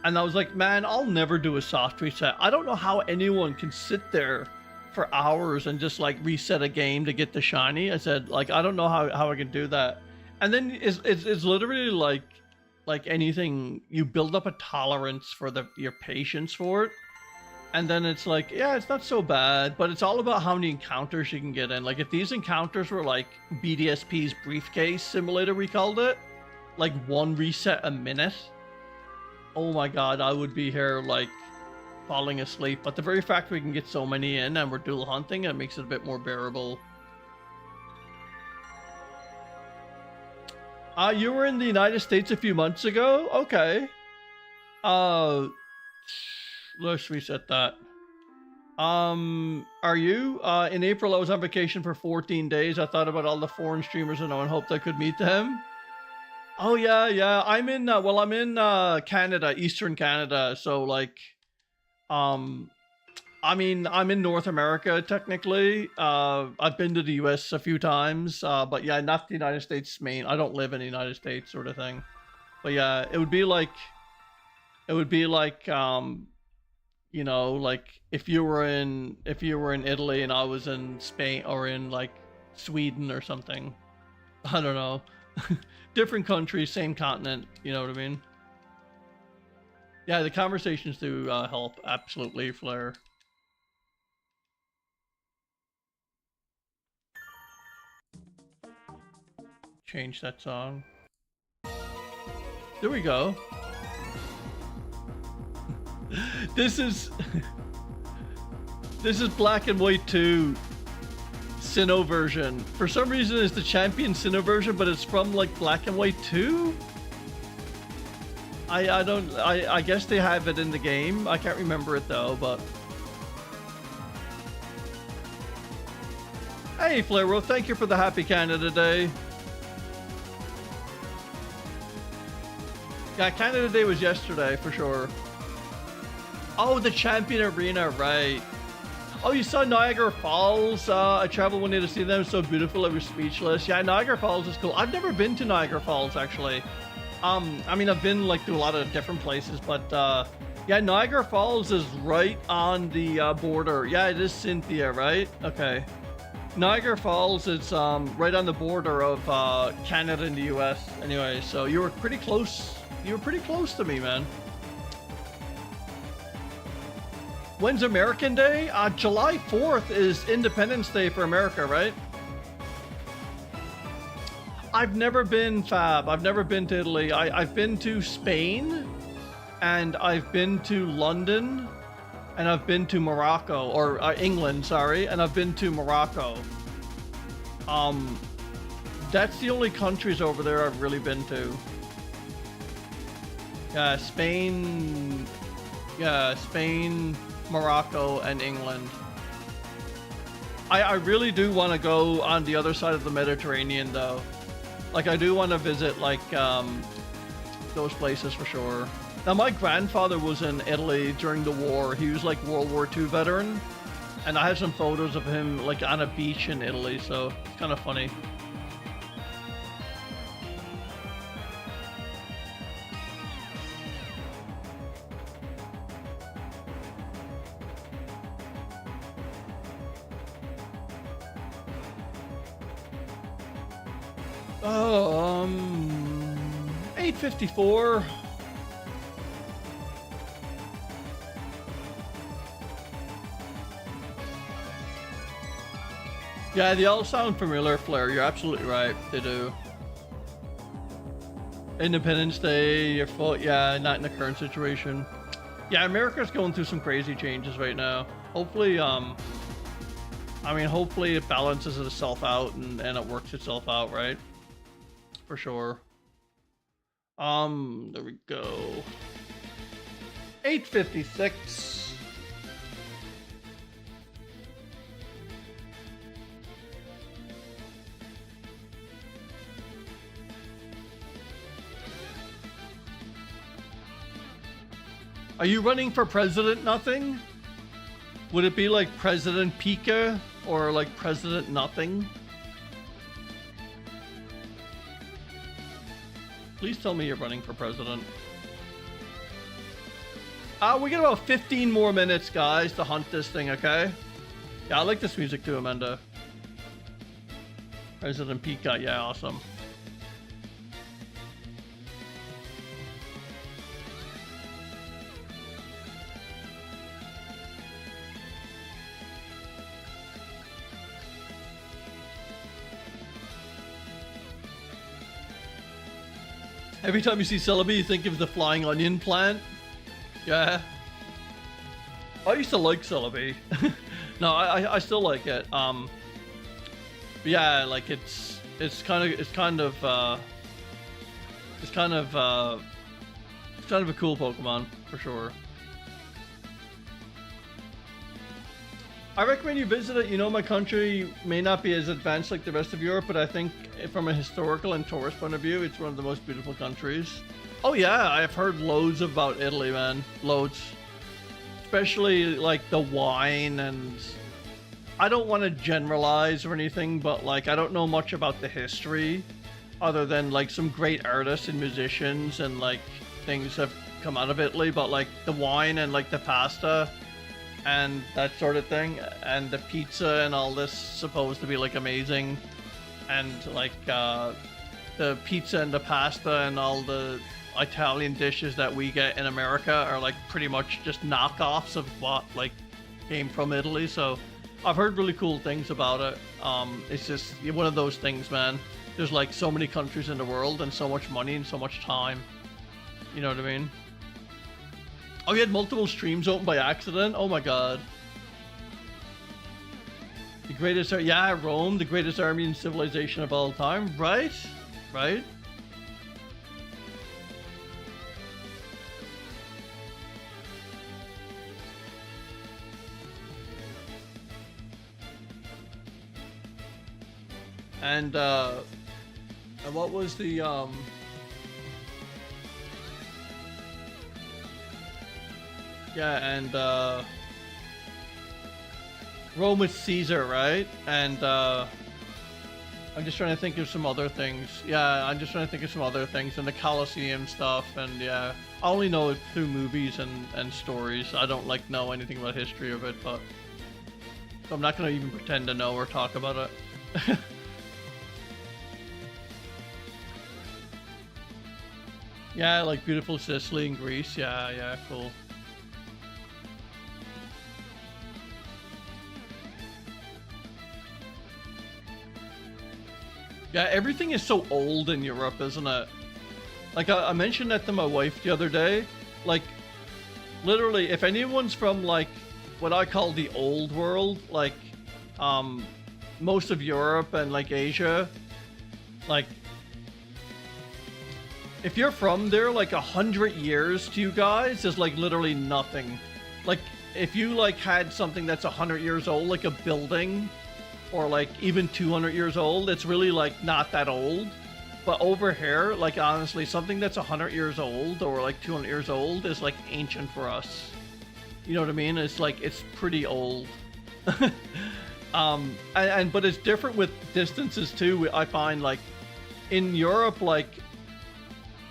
and I was like, man, I'll never do a soft reset. I don't know how anyone can sit there for hours and just like reset a game to get the shiny. I said, like, I don't know how I can do that. And then it's literally like anything, you build up a tolerance for your patience for it. And then it's like, yeah, it's not so bad, but it's all about how many encounters you can get in. Like if these encounters were like BDSP's briefcase simulator, we called it, like one reset a minute, oh my god, I would be here like falling asleep. But the very fact we can get so many in and we're dual hunting, it makes it a bit more bearable. You were in the United States a few months ago? Okay. Let's reset that. Are you? In April, I was on vacation for 14 days. I thought about all the foreign streamers and hoped I could meet them. Oh, yeah. I'm in, I'm in Canada, Eastern Canada. So, like, I mean, I'm in North America technically. I've been to the US a few times, but yeah, not the United States main. I don't live in the United States, sort of thing. But yeah, it would be like, you know, like if you were in Italy and I was in Spain or in like Sweden or something. I don't know. Different countries, same continent. You know what I mean? Yeah, the conversations do help. Absolutely, Flair. Change that song. There we go. This is Black and White 2 Sinnoh version. For some reason it's the Champion Sinnoh version, but it's from like Black and White 2? I guess they have it in the game. I can't remember it though, but hey Flaro, thank you for the Happy Canada Day. Yeah, Canada Day was yesterday for sure. Oh, the Champion Arena, right. Oh, you saw Niagara Falls? I traveled one day to see them. So beautiful, I was speechless. Yeah, Niagara Falls is cool. I've never been to Niagara Falls, actually. I mean, I've been like to a lot of different places, but yeah, Niagara Falls is right on the border. Yeah, it is Cynthia, right? Okay. Niagara Falls is right on the border of Canada and the US. Anyway, so you were pretty close. You were pretty close to me, man. When's American Day? July 4th is Independence Day for America, right? I've never been, Fab. I've never been to Italy. I've been to Spain, and I've been to London, and I've been to Morocco, or England, sorry, and I've been to Morocco. That's the only countries over there I've really been to. Yeah, Spain, Morocco, and England. I really do want to go on the other side of the Mediterranean though. Like I do want to visit like those places for sure. Now my grandfather was in Italy during the war. He was like World War II veteran, and I have some photos of him like on a beach in Italy, so it's kind of funny. Oh, 8:54. Yeah, they all sound familiar, Flair. You're absolutely right. They do. Independence Day, your fault. Yeah, not in the current situation. Yeah, America's going through some crazy changes right now. Hopefully, I mean, hopefully it balances itself out and it works itself out, right? For sure. There we go. 8:56. Are you running for president nothing? Would it be like President Pika or like President Nothing? Please tell me you're running for president. We got about 15 more minutes, guys, to hunt this thing, okay? Yeah, I like this music too, Amanda. President Pika, yeah, awesome. Every time you see Celebi, you think of the flying onion plant. Yeah. I used to like Celebi. No, I still like it. But yeah, like it's kind of a cool Pokemon for sure. I recommend you visit it. You know, my country may not be as advanced like the rest of Europe, but I think from a historical and tourist point of view, it's one of the most beautiful countries. Oh yeah, I've heard loads about Italy, man. Loads. especially like the wine, and I don't want to generalize or anything, but like I don't know much about the history other than like some great artists and musicians and like things have come out of Italy, but like the wine and like the pasta and that sort of thing, and the pizza and all this supposed to be like amazing, and like the pizza and the pasta and all the Italian dishes that we get in America are like pretty much just knockoffs of what like came from Italy. So I've heard really cool things about it. It's just one of those things, man. There's like so many countries in the world and so much money and so much time. You know what I mean? Oh, you had multiple streams open by accident? Oh my god. The greatest, yeah, Rome, the greatest army and civilization of all time. Right? Right? And what was the yeah, and Rome with Caesar, right? And I'm just trying to think of some other things. Yeah, I'm just trying to think of some other things, and the Colosseum stuff, and yeah, I only know it through movies and stories. I don't like know anything about history of it, but so I'm not gonna even pretend to know or talk about it. Yeah, like beautiful Sicily and Greece. Yeah, yeah, cool. Yeah, everything is so old in Europe, isn't it? Like, I mentioned that to my wife the other day. Like, literally, if anyone's from, like, what I call the old world, like, most of Europe and, like, Asia, like, if you're from there, like 100 years to you guys is like literally nothing. Like if you like had something that's 100 years old, like a building, or like even 200 years old, it's really like not that old. But over here, like honestly, something that's 100 years old or like 200 years old is like ancient for us. You know what I mean? It's like, it's pretty old. But it's different with distances too. I find like in Europe, like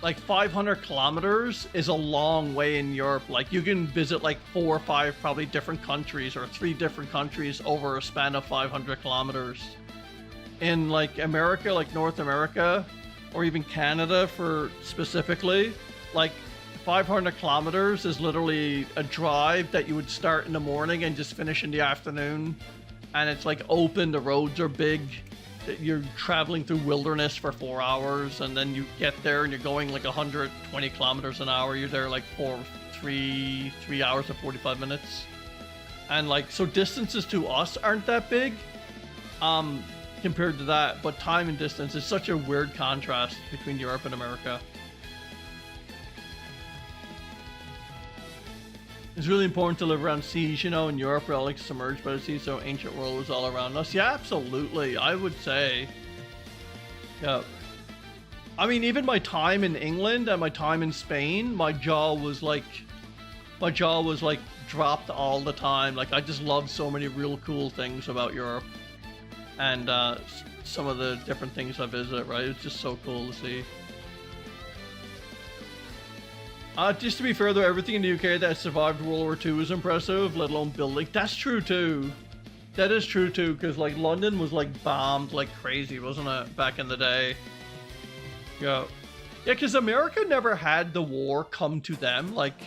500 kilometers is a long way in Europe. Like you can visit like 4 or 5 probably different countries or 3 different countries over a span of 500 kilometers. In like America, like North America, or even Canada for specifically, like 500 kilometers is literally a drive that you would start in the morning and just finish in the afternoon. And it's like open, the roads are big. You're traveling through wilderness for 4 hours, and then you get there and you're going like 120 kilometers an hour. You're there like 3 hours and 45 minutes. And like, so distances to us aren't that big compared to that, but time and distance is such a weird contrast between Europe and America. It's really important to live around seas, you know. In Europe, we're all like submerged by the sea, so ancient world is all around us. Yeah, absolutely. I would say. Yeah. I mean, even my time in England and my time in Spain, my jaw was like dropped all the time. Like, I just love so many real cool things about Europe. And some of the different things I visit, right? It's just so cool to see. Just to be fair though, everything in the UK that survived World War II is impressive, let alone building. That's true too. That is true too, because like London was like bombed like crazy, wasn't it, back in the day? Yeah. Yeah, because America never had the war come to them. Like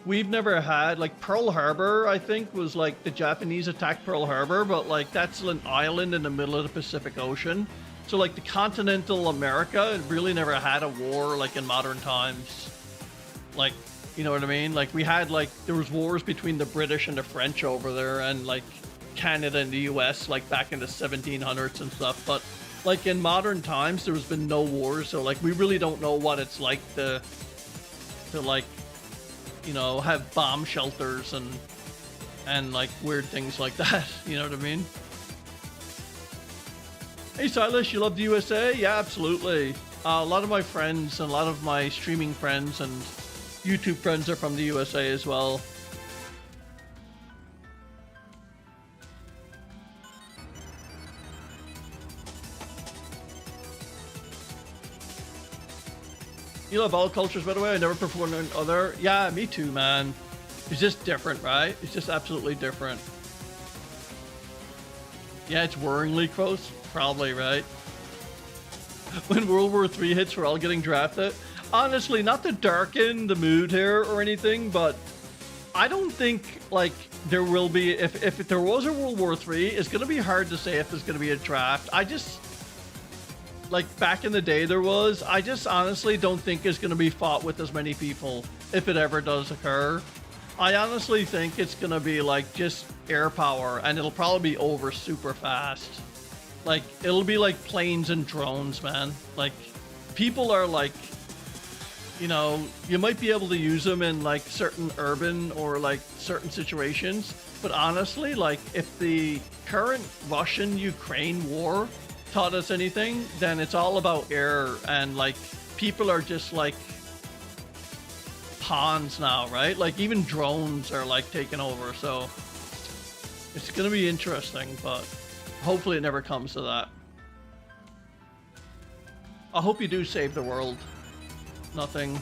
we've never had, like Pearl Harbor, I think, was like the Japanese attacked Pearl Harbor, but like that's an island in the middle of the Pacific Ocean. So like the continental America really never had a war like in modern times. Like, you know what I mean? Like we had like, there was wars between the British and the French over there, and like Canada and the US like back in the 1700s and stuff. But like in modern times, there's been no wars. So like we really don't know what it's like to like, you know, have bomb shelters and like weird things like that. You know what I mean? Hey Silas, you love the USA? Yeah, absolutely. A lot of my friends and a lot of my streaming friends and YouTube friends are from the USA as well. You love all cultures, by the way. I never performed in other. Yeah, me too, man. It's just different, right? It's just absolutely different. Yeah, it's worryingly close. Probably, right? When World War III hits, we're all getting drafted. Honestly, not to darken the mood here or anything, but I don't think, like, there will be... If there was a World War III, it's going to be hard to say if there's going to be a draft. I just... Like, back in the day there was, I just honestly don't think it's going to be fought with as many people, if it ever does occur. I honestly think it's going to be, like, just air power, and it'll probably be over super fast. Like, it'll be like planes and drones, man. Like, people are, like, you know, you might be able to use them in, like, certain urban or, like, certain situations, but honestly, like, if the current Russian-Ukraine war taught us anything, then it's all about air, and like people are just like pawns now, right? Like even drones are like taking over, so it's gonna be interesting, but hopefully it never comes to that. I hope you do save the world. Nothing.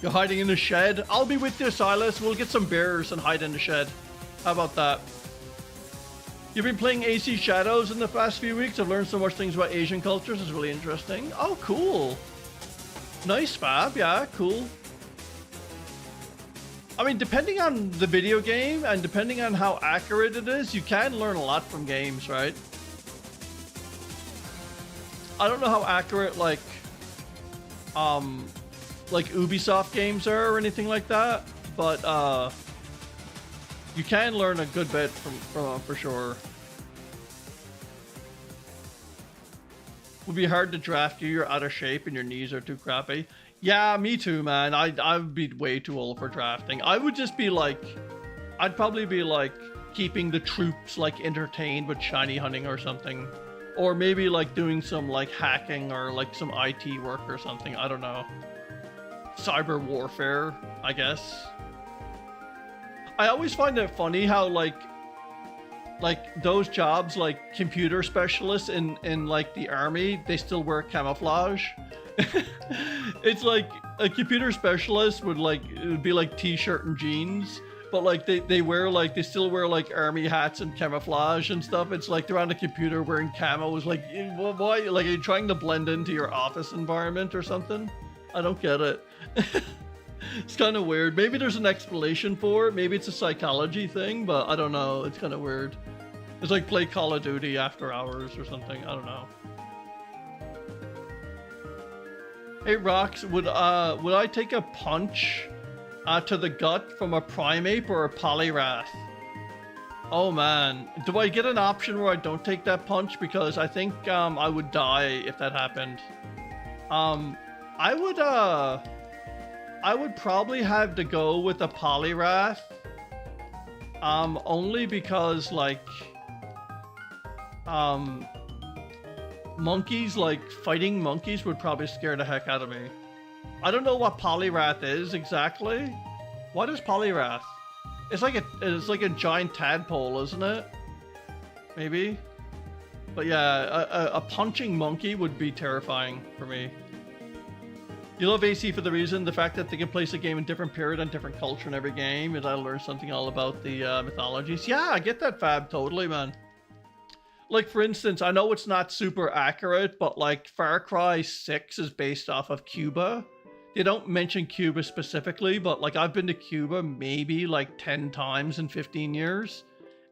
You're hiding in the shed? I'll be with you, Silas. We'll get some beers and hide in the shed. How about that? You've been playing AC Shadows in the past few weeks. I've learned so much things about Asian cultures. It's really interesting. Oh, cool. Nice, Fab. Yeah, cool. I mean, depending on the video game and depending on how accurate it is, you can learn a lot from games, right? I don't know how accurate, like Ubisoft games are or anything like that, but, you can learn a good bit from for sure. Would be hard to draft you. You're out of shape and your knees are too crappy. Yeah, me too, man. I would be way too old for drafting. I would just be like, I'd probably be like keeping the troops like entertained with shiny hunting or something, or maybe like doing some like hacking or like some IT work or something. I don't know. Cyber warfare, I guess. I always find it funny how like those jobs like computer specialists in like the army, they still wear camouflage. It's like a computer specialist would like, it would be like t-shirt and jeans, but like they wear like, they still wear like army hats and camouflage and stuff. It's like they're on the computer wearing camo. It's like, why? Like, are you trying to blend into your office environment or something? I don't get it. It's kind of weird. Maybe there's an explanation for it. Maybe it's a psychology thing, but I don't know. It's kind of weird. It's like play Call of Duty after hours or something. I don't know. Hey, Rox, would I take a punch to the gut from a Primeape or a Poliwrath? Oh man, do I get an option where I don't take that punch? Because I think I would die if that happened. I would probably have to go with a Poliwrath. Only because like monkeys, like fighting monkeys would probably scare the heck out of me. I don't know what Poliwrath is exactly. What is Poliwrath? It's like a giant tadpole, isn't it? Maybe. But yeah, a punching monkey would be terrifying for me. You love AC for the reason, the fact that they can place a game in different period and different culture in every game, and I learn something all about the mythologies. Yeah, I get that, Fab, totally, man. Like, for instance, I know it's not super accurate, but like Far Cry 6 is based off of Cuba. They don't mention Cuba specifically, but like I've been to Cuba maybe like 10 times in 15 years.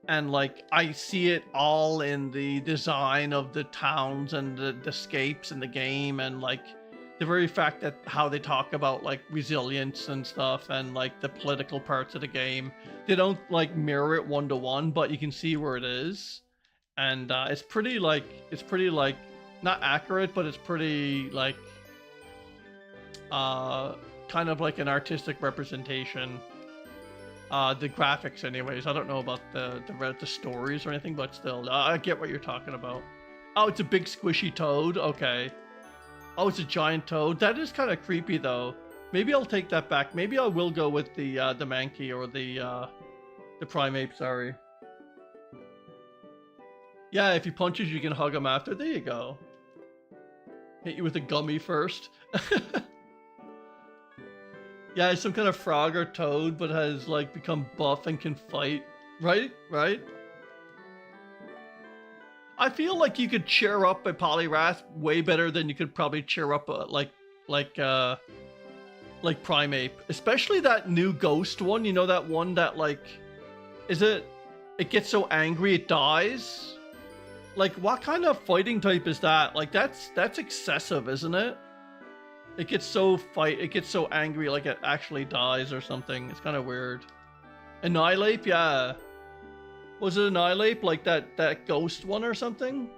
And like I see it all in the design of the towns and the scapes in the game, and like the very fact that how they talk about like resilience and stuff and like the political parts of the game. They don't like mirror it one-to-one, but you can see where it is. And it's pretty like not accurate, but it's pretty like kind of like an artistic representation. The graphics anyways. I don't know about the stories or anything, but still, I get what you're talking about. Oh, it's a big squishy toad. Okay. Oh, it's a giant toad. That is kind of creepy though. Maybe I'll take that back. Maybe I will go with the Mankey or the Primeape, sorry. Yeah, if he punches, you can hug him after. There you go. Hit you with a gummy first. Yeah, it's some kind of frog or toad, but has like become buff and can fight. Right? Right? I feel like you could cheer up a Poliwrath way better than you could probably cheer up a, like Primeape. Especially that new ghost one. You know that one that like... It gets so angry it dies? Like, what kind of fighting type is that? Like, that's excessive, isn't it? It gets so angry, like it actually dies or something. It's kind of weird. Annihilate, yeah. Was it Annihilate, like that ghost one or something?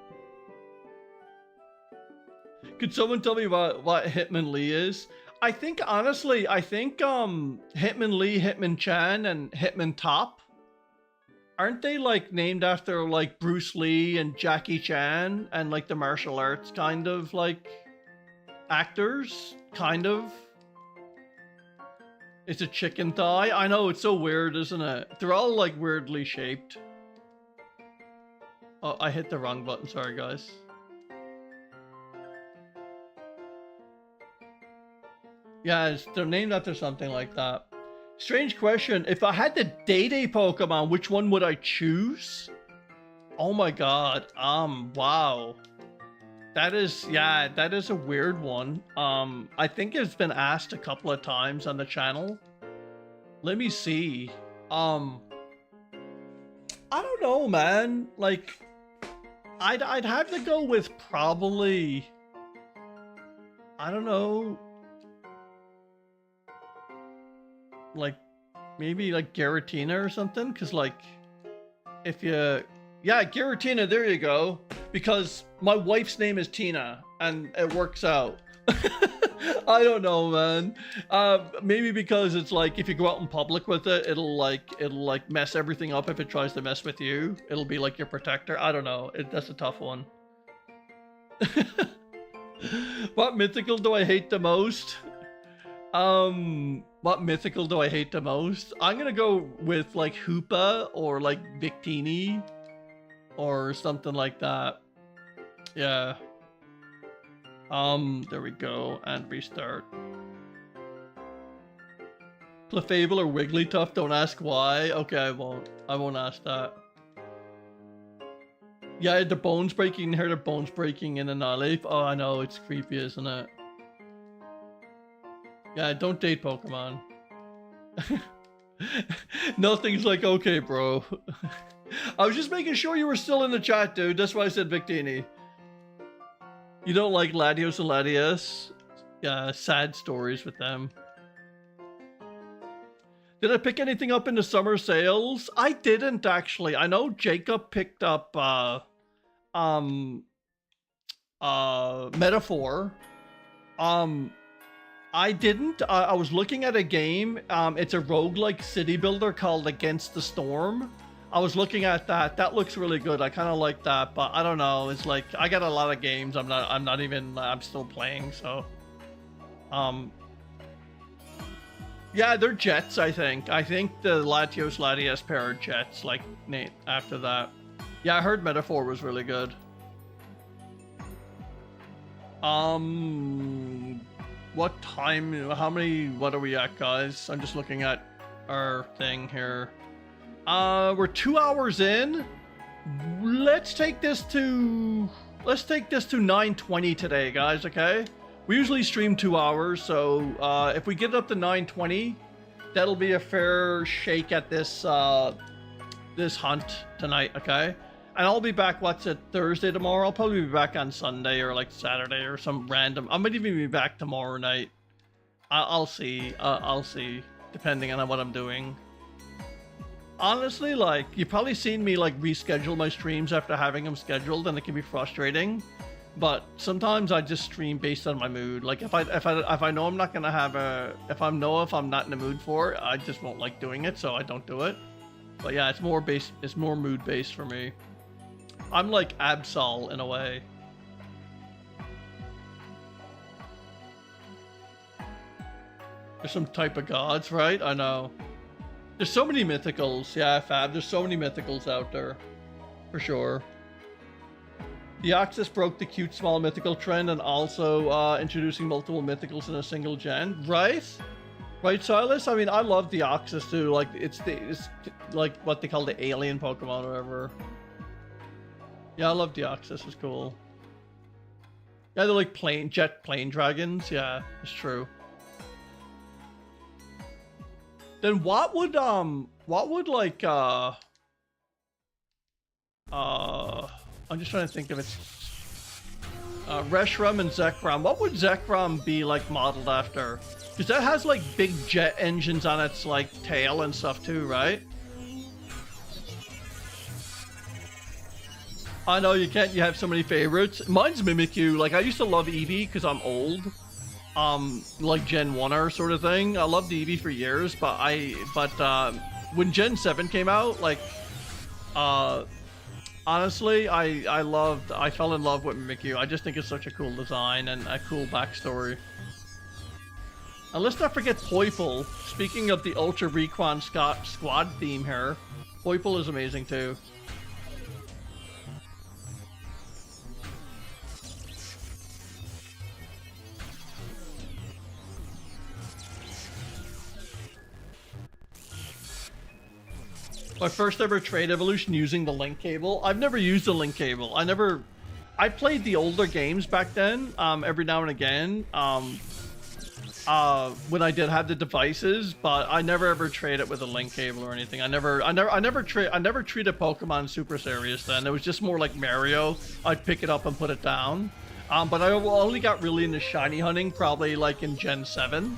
Could someone tell me what Hitmonlee is? I think, honestly, Hitmonlee, Hitmonchan, and Hitmontop, aren't they like named after like Bruce Lee and Jackie Chan and like the martial arts kind of like actors? Kind of. It's a chicken thigh. I know, it's so weird, isn't it? They're all like weirdly shaped. Oh, I hit the wrong button. Sorry, guys. Yeah, they're named after something like that. Strange question. If I had to date a Pokemon, which one would I choose? Oh my god. Wow. That is a weird one. I think it's been asked a couple of times on the channel. Let me see. I don't know, man. Like, I'd have to go with probably, I don't know, like maybe like Giratina or something, because like if you, yeah, Giratina, there you go, because my wife's name is Tina and it works out. I don't know, man. Maybe because it's like if you go out in public with it, it'll like mess everything up if it tries to mess with you. It'll be like your protector. I don't know. That's a tough one. What mythical do I hate the most? What mythical do I hate the most? I'm gonna go with like Hoopa or like Victini or something like that. Yeah. There we go, and restart. Clefable or Wigglytuff, don't ask why. Okay, I won't ask that. Yeah, the bones breaking, heard of bones breaking in Annihilate. Oh, I know, it's creepy, isn't it? Yeah, don't date Pokemon. Nothing's like, okay, bro. I was just making sure you were still in the chat, dude. That's why I said Victini. You don't like Latios and Latias? Yeah, sad stories with them. Did I pick anything up in the summer sales? I didn't, actually. I know Jacob picked up Metaphor. I didn't. I was looking at a game. It's a roguelike city builder called Against the Storm. I was looking at that. That looks really good. I kind of like that, but I don't know. It's like I got a lot of games. I'm still playing. So, yeah, they're jets. I think the Latios Latias pair are jets. Like Nate after that. Yeah, I heard Metaphor was really good. What time? How many? What are we at, guys? I'm just looking at our thing here. We're 2 hours in. Let's take this to 9:20 today, guys. Okay. We usually stream 2 hours, so if we get up to 9:20, that'll be a fair shake at this this hunt tonight. Okay. And I'll be back, what's it, Thursday tomorrow? I'll probably be back on Sunday or like Saturday or some random. I might even be back tomorrow night. I'll see. I'll see, depending on what I'm doing. Honestly, like, you've probably seen me like reschedule my streams after having them scheduled, and it can be frustrating. But sometimes I just stream based on my mood. Like if I know I'm not gonna have if I'm not in the mood for it, I just won't like doing it, so I don't do it. But yeah, it's more mood based for me. I'm like Absol in a way. There's some type of gods, right? I know. There's so many mythicals. Yeah, Fab. There's so many mythicals out there. For sure. The Arceus broke the cute small mythical trend and also introducing multiple mythicals in a single gen. Right? Right, Silas? I mean, I love the Arceus too. Like, it's like what they call the alien Pokemon or whatever. Yeah, I love the Arceus. It's cool. Yeah, they're like jet plane dragons. Yeah, it's true. Then what would like I'm just trying to think of it. Reshiram and Zekrom. What would Zekrom be like modeled after? Because that has like big jet engines on its like tail and stuff too, right? I know you can't. You have so many favorites. Mine's Mimikyu. Like I used to love Eevee because I'm old. Like Gen 1er sort of thing. I loved Eevee for years, but when Gen 7 came out, like, honestly, I fell in love with Mimikyu. I just think it's such a cool design and a cool backstory. And let's not forget Poipole. Speaking of the Ultra Recon squad theme here, Poipole is amazing too. My first ever trade evolution using the link cable. I've never used the link cable. I played the older games back then, every now and again, when I did have the devices, but I never ever traded with a link cable or anything. I never treated Pokemon super serious then. It was just more like Mario. I'd pick it up and put it down. But I only got really into shiny hunting probably like in Gen 7.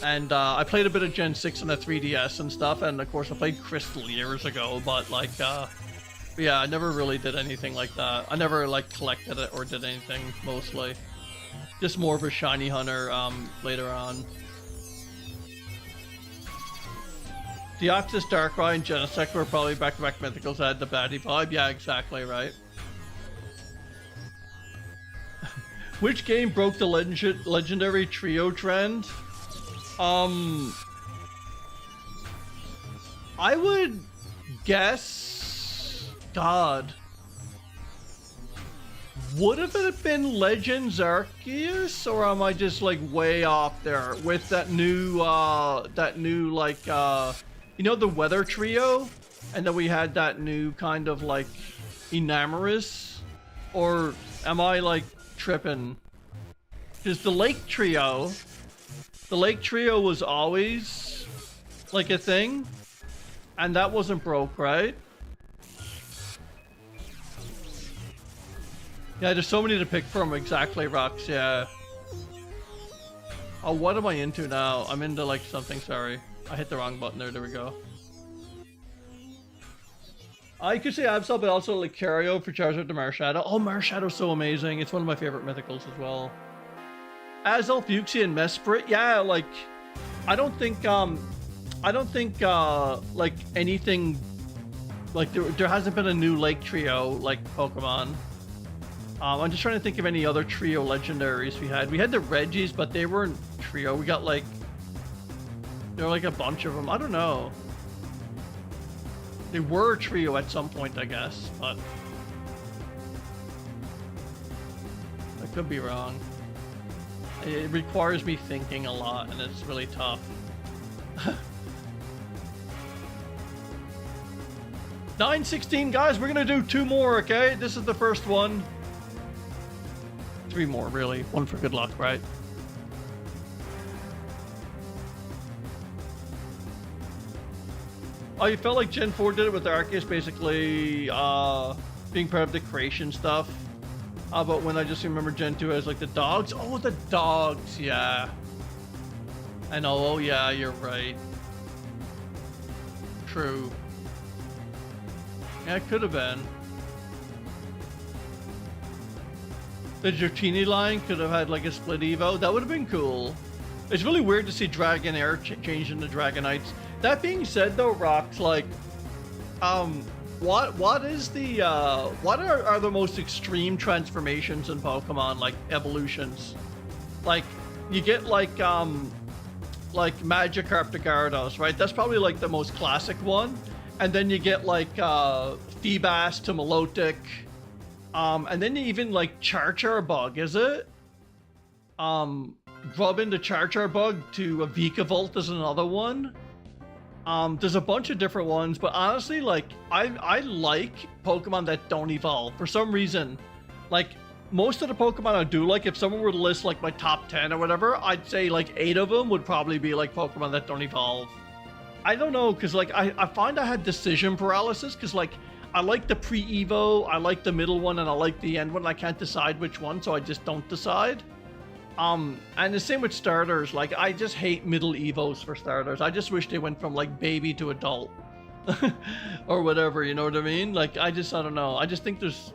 And I played a bit of Gen 6 on the 3DS and stuff, and of course I played Crystal years ago, but like, yeah, I never really did anything like that. I never like collected it or did anything, mostly. Just more of a shiny hunter later on. Deoxys, Darkrai, and Genesect were probably back-to-back mythicals that had the baddie vibe. Yeah, exactly, right. Which game broke the legendary trio trend? I would guess, God, would have it been Legends Arceus, or am I just like way off there with that new like, you know, the weather trio, and then we had that new kind of like Enamorous, or am I like tripping? Because the Lake Trio was always like a thing, and that wasn't broke, right? Yeah, there's so many to pick from. Exactly, Rox. Yeah. Oh, what am I into now? I'm into like something. Sorry, I hit the wrong button there. There we go. I could say Absol, but also Lucario for Charizard to Marshadow. Oh, Marshadow's so amazing. It's one of my favorite mythicals as well. Azelf, Fuxie, and Mesprit. Yeah, like, I don't think like anything, like there hasn't been a new Lake Trio like Pokemon. I'm just trying to think of any other trio legendaries we had. We had the Regis, but they weren't trio. We got like, there were like a bunch of them. I don't know. They were a trio at some point, I guess, but I could be wrong. It requires me thinking a lot, and it's really tough. 9:16, guys. We're gonna do 2 more, okay? This is the first one. 3 more, really. 1 for good luck, right? Oh, you felt like Gen 4 did it with Arceus, basically being part of the creation stuff. But when I just remember Gen 2 as like the dogs. Oh, the dogs, yeah. I know, oh yeah, you're right. True. Yeah, it could have been. The Dratini line could have had like a split Evo. That would have been cool. It's really weird to see Dragonair change into Dragonites. That being said though, Rox, like, what is the, what are the most extreme transformations in Pokemon, like evolutions? Like, you get like Magikarp to Gyarados, right? That's probably like the most classic one. And then you get like Feebas to Milotic. And then you even like Charcharbug, is it? Grubbin to Charcharbug to a Vikavolt is another one. There's a bunch of different ones, but honestly, like I like Pokemon that don't evolve for some reason. Like most of the Pokemon I do like, if someone were to list like my top 10 or whatever, I'd say like 8 of them would probably be like Pokemon that don't evolve. I don't know, because like I find I had decision paralysis, because like I like the pre-evo, I like the middle one, and I like the end one. I can't decide which one, so I just don't decide. And the same with starters. Like I just hate middle evos for starters. I just wish they went from like baby to adult or whatever, you know what I mean? Like I don't know. I just think there's,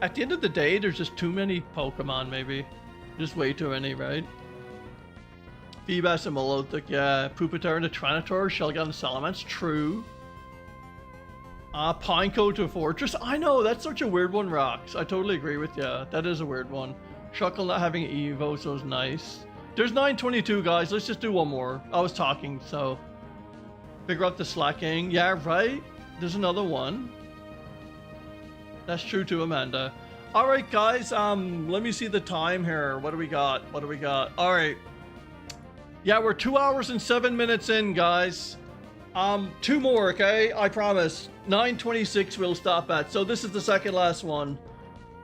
at the end of the day, there's just too many Pokemon, maybe. Just way too many, right? Feebas and Milotic, yeah. Pupitar and a Tyrannosaur, Shelgon and Salamence, true. Pineco to Fortress, I know, that's such a weird one, Rox. I totally agree with you. That is a weird one. Shuckle not having Evo, so it's nice. There's 922, guys. Let's just do one more. I was talking, so. Figure out the slacking. Yeah, right? There's another one. That's true too, Amanda. All right, guys. Let me see the time here. What do we got? What do we got? All right. Yeah, we're 2 hours and 7 minutes in, guys. 2 more, okay? I promise. 9:26 we'll stop at. So this is the second last one.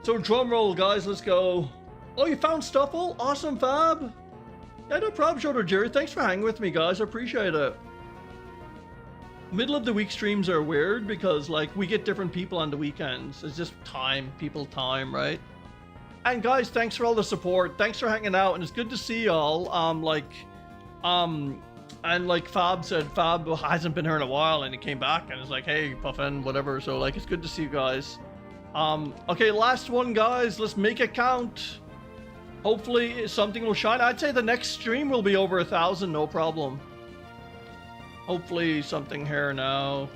So drum roll, guys. Let's go. Oh, you found Stuffle? Awesome, Fab. Yeah, no problem, Shoulder Jerry. Thanks for hanging with me, guys. I appreciate it. Middle of the week streams are weird because, like, we get different people on the weekends. It's just time, time, right? And guys, thanks for all the support. Thanks for hanging out, and it's good to see y'all. And like Fab said, Fab hasn't been here in a while, and he came back and it's like, hey, Puffin, whatever. So like, it's good to see you guys. Okay, last one, guys. Let's make it count. Hopefully something will shine. I'd say the next stream will be over 1,000, no problem. Hopefully something here now.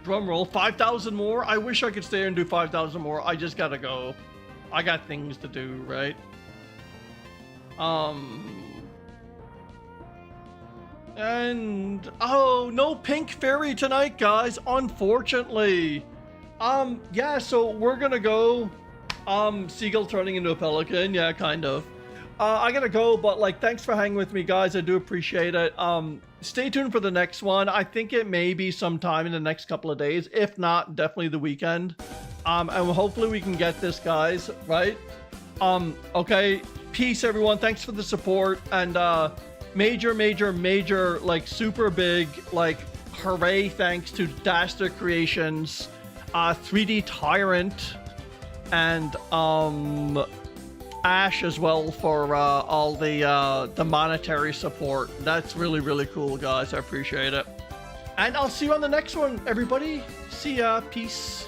Drum roll, 5,000 more. I wish I could stay here and do 5,000 more. I just gotta go. I got things to do, right? And oh, no pink fairy tonight, guys, unfortunately. Yeah, so we're gonna go. Seagull turning into a pelican, yeah, kind of. I gotta go, but like, thanks for hanging with me, guys. I do appreciate it. Stay tuned for the next one. I think it may be sometime in the next couple of days. If not, definitely the weekend. And hopefully we can get this, guys, right? Okay, peace, everyone. Thanks for the support, and major, like, super big, like, hooray thanks to Daster Creations, 3D Tyrant, and Ash as well for all the monetary support. That's really cool, guys. I appreciate it. And I'll see you on the next one, everybody. See ya. Peace.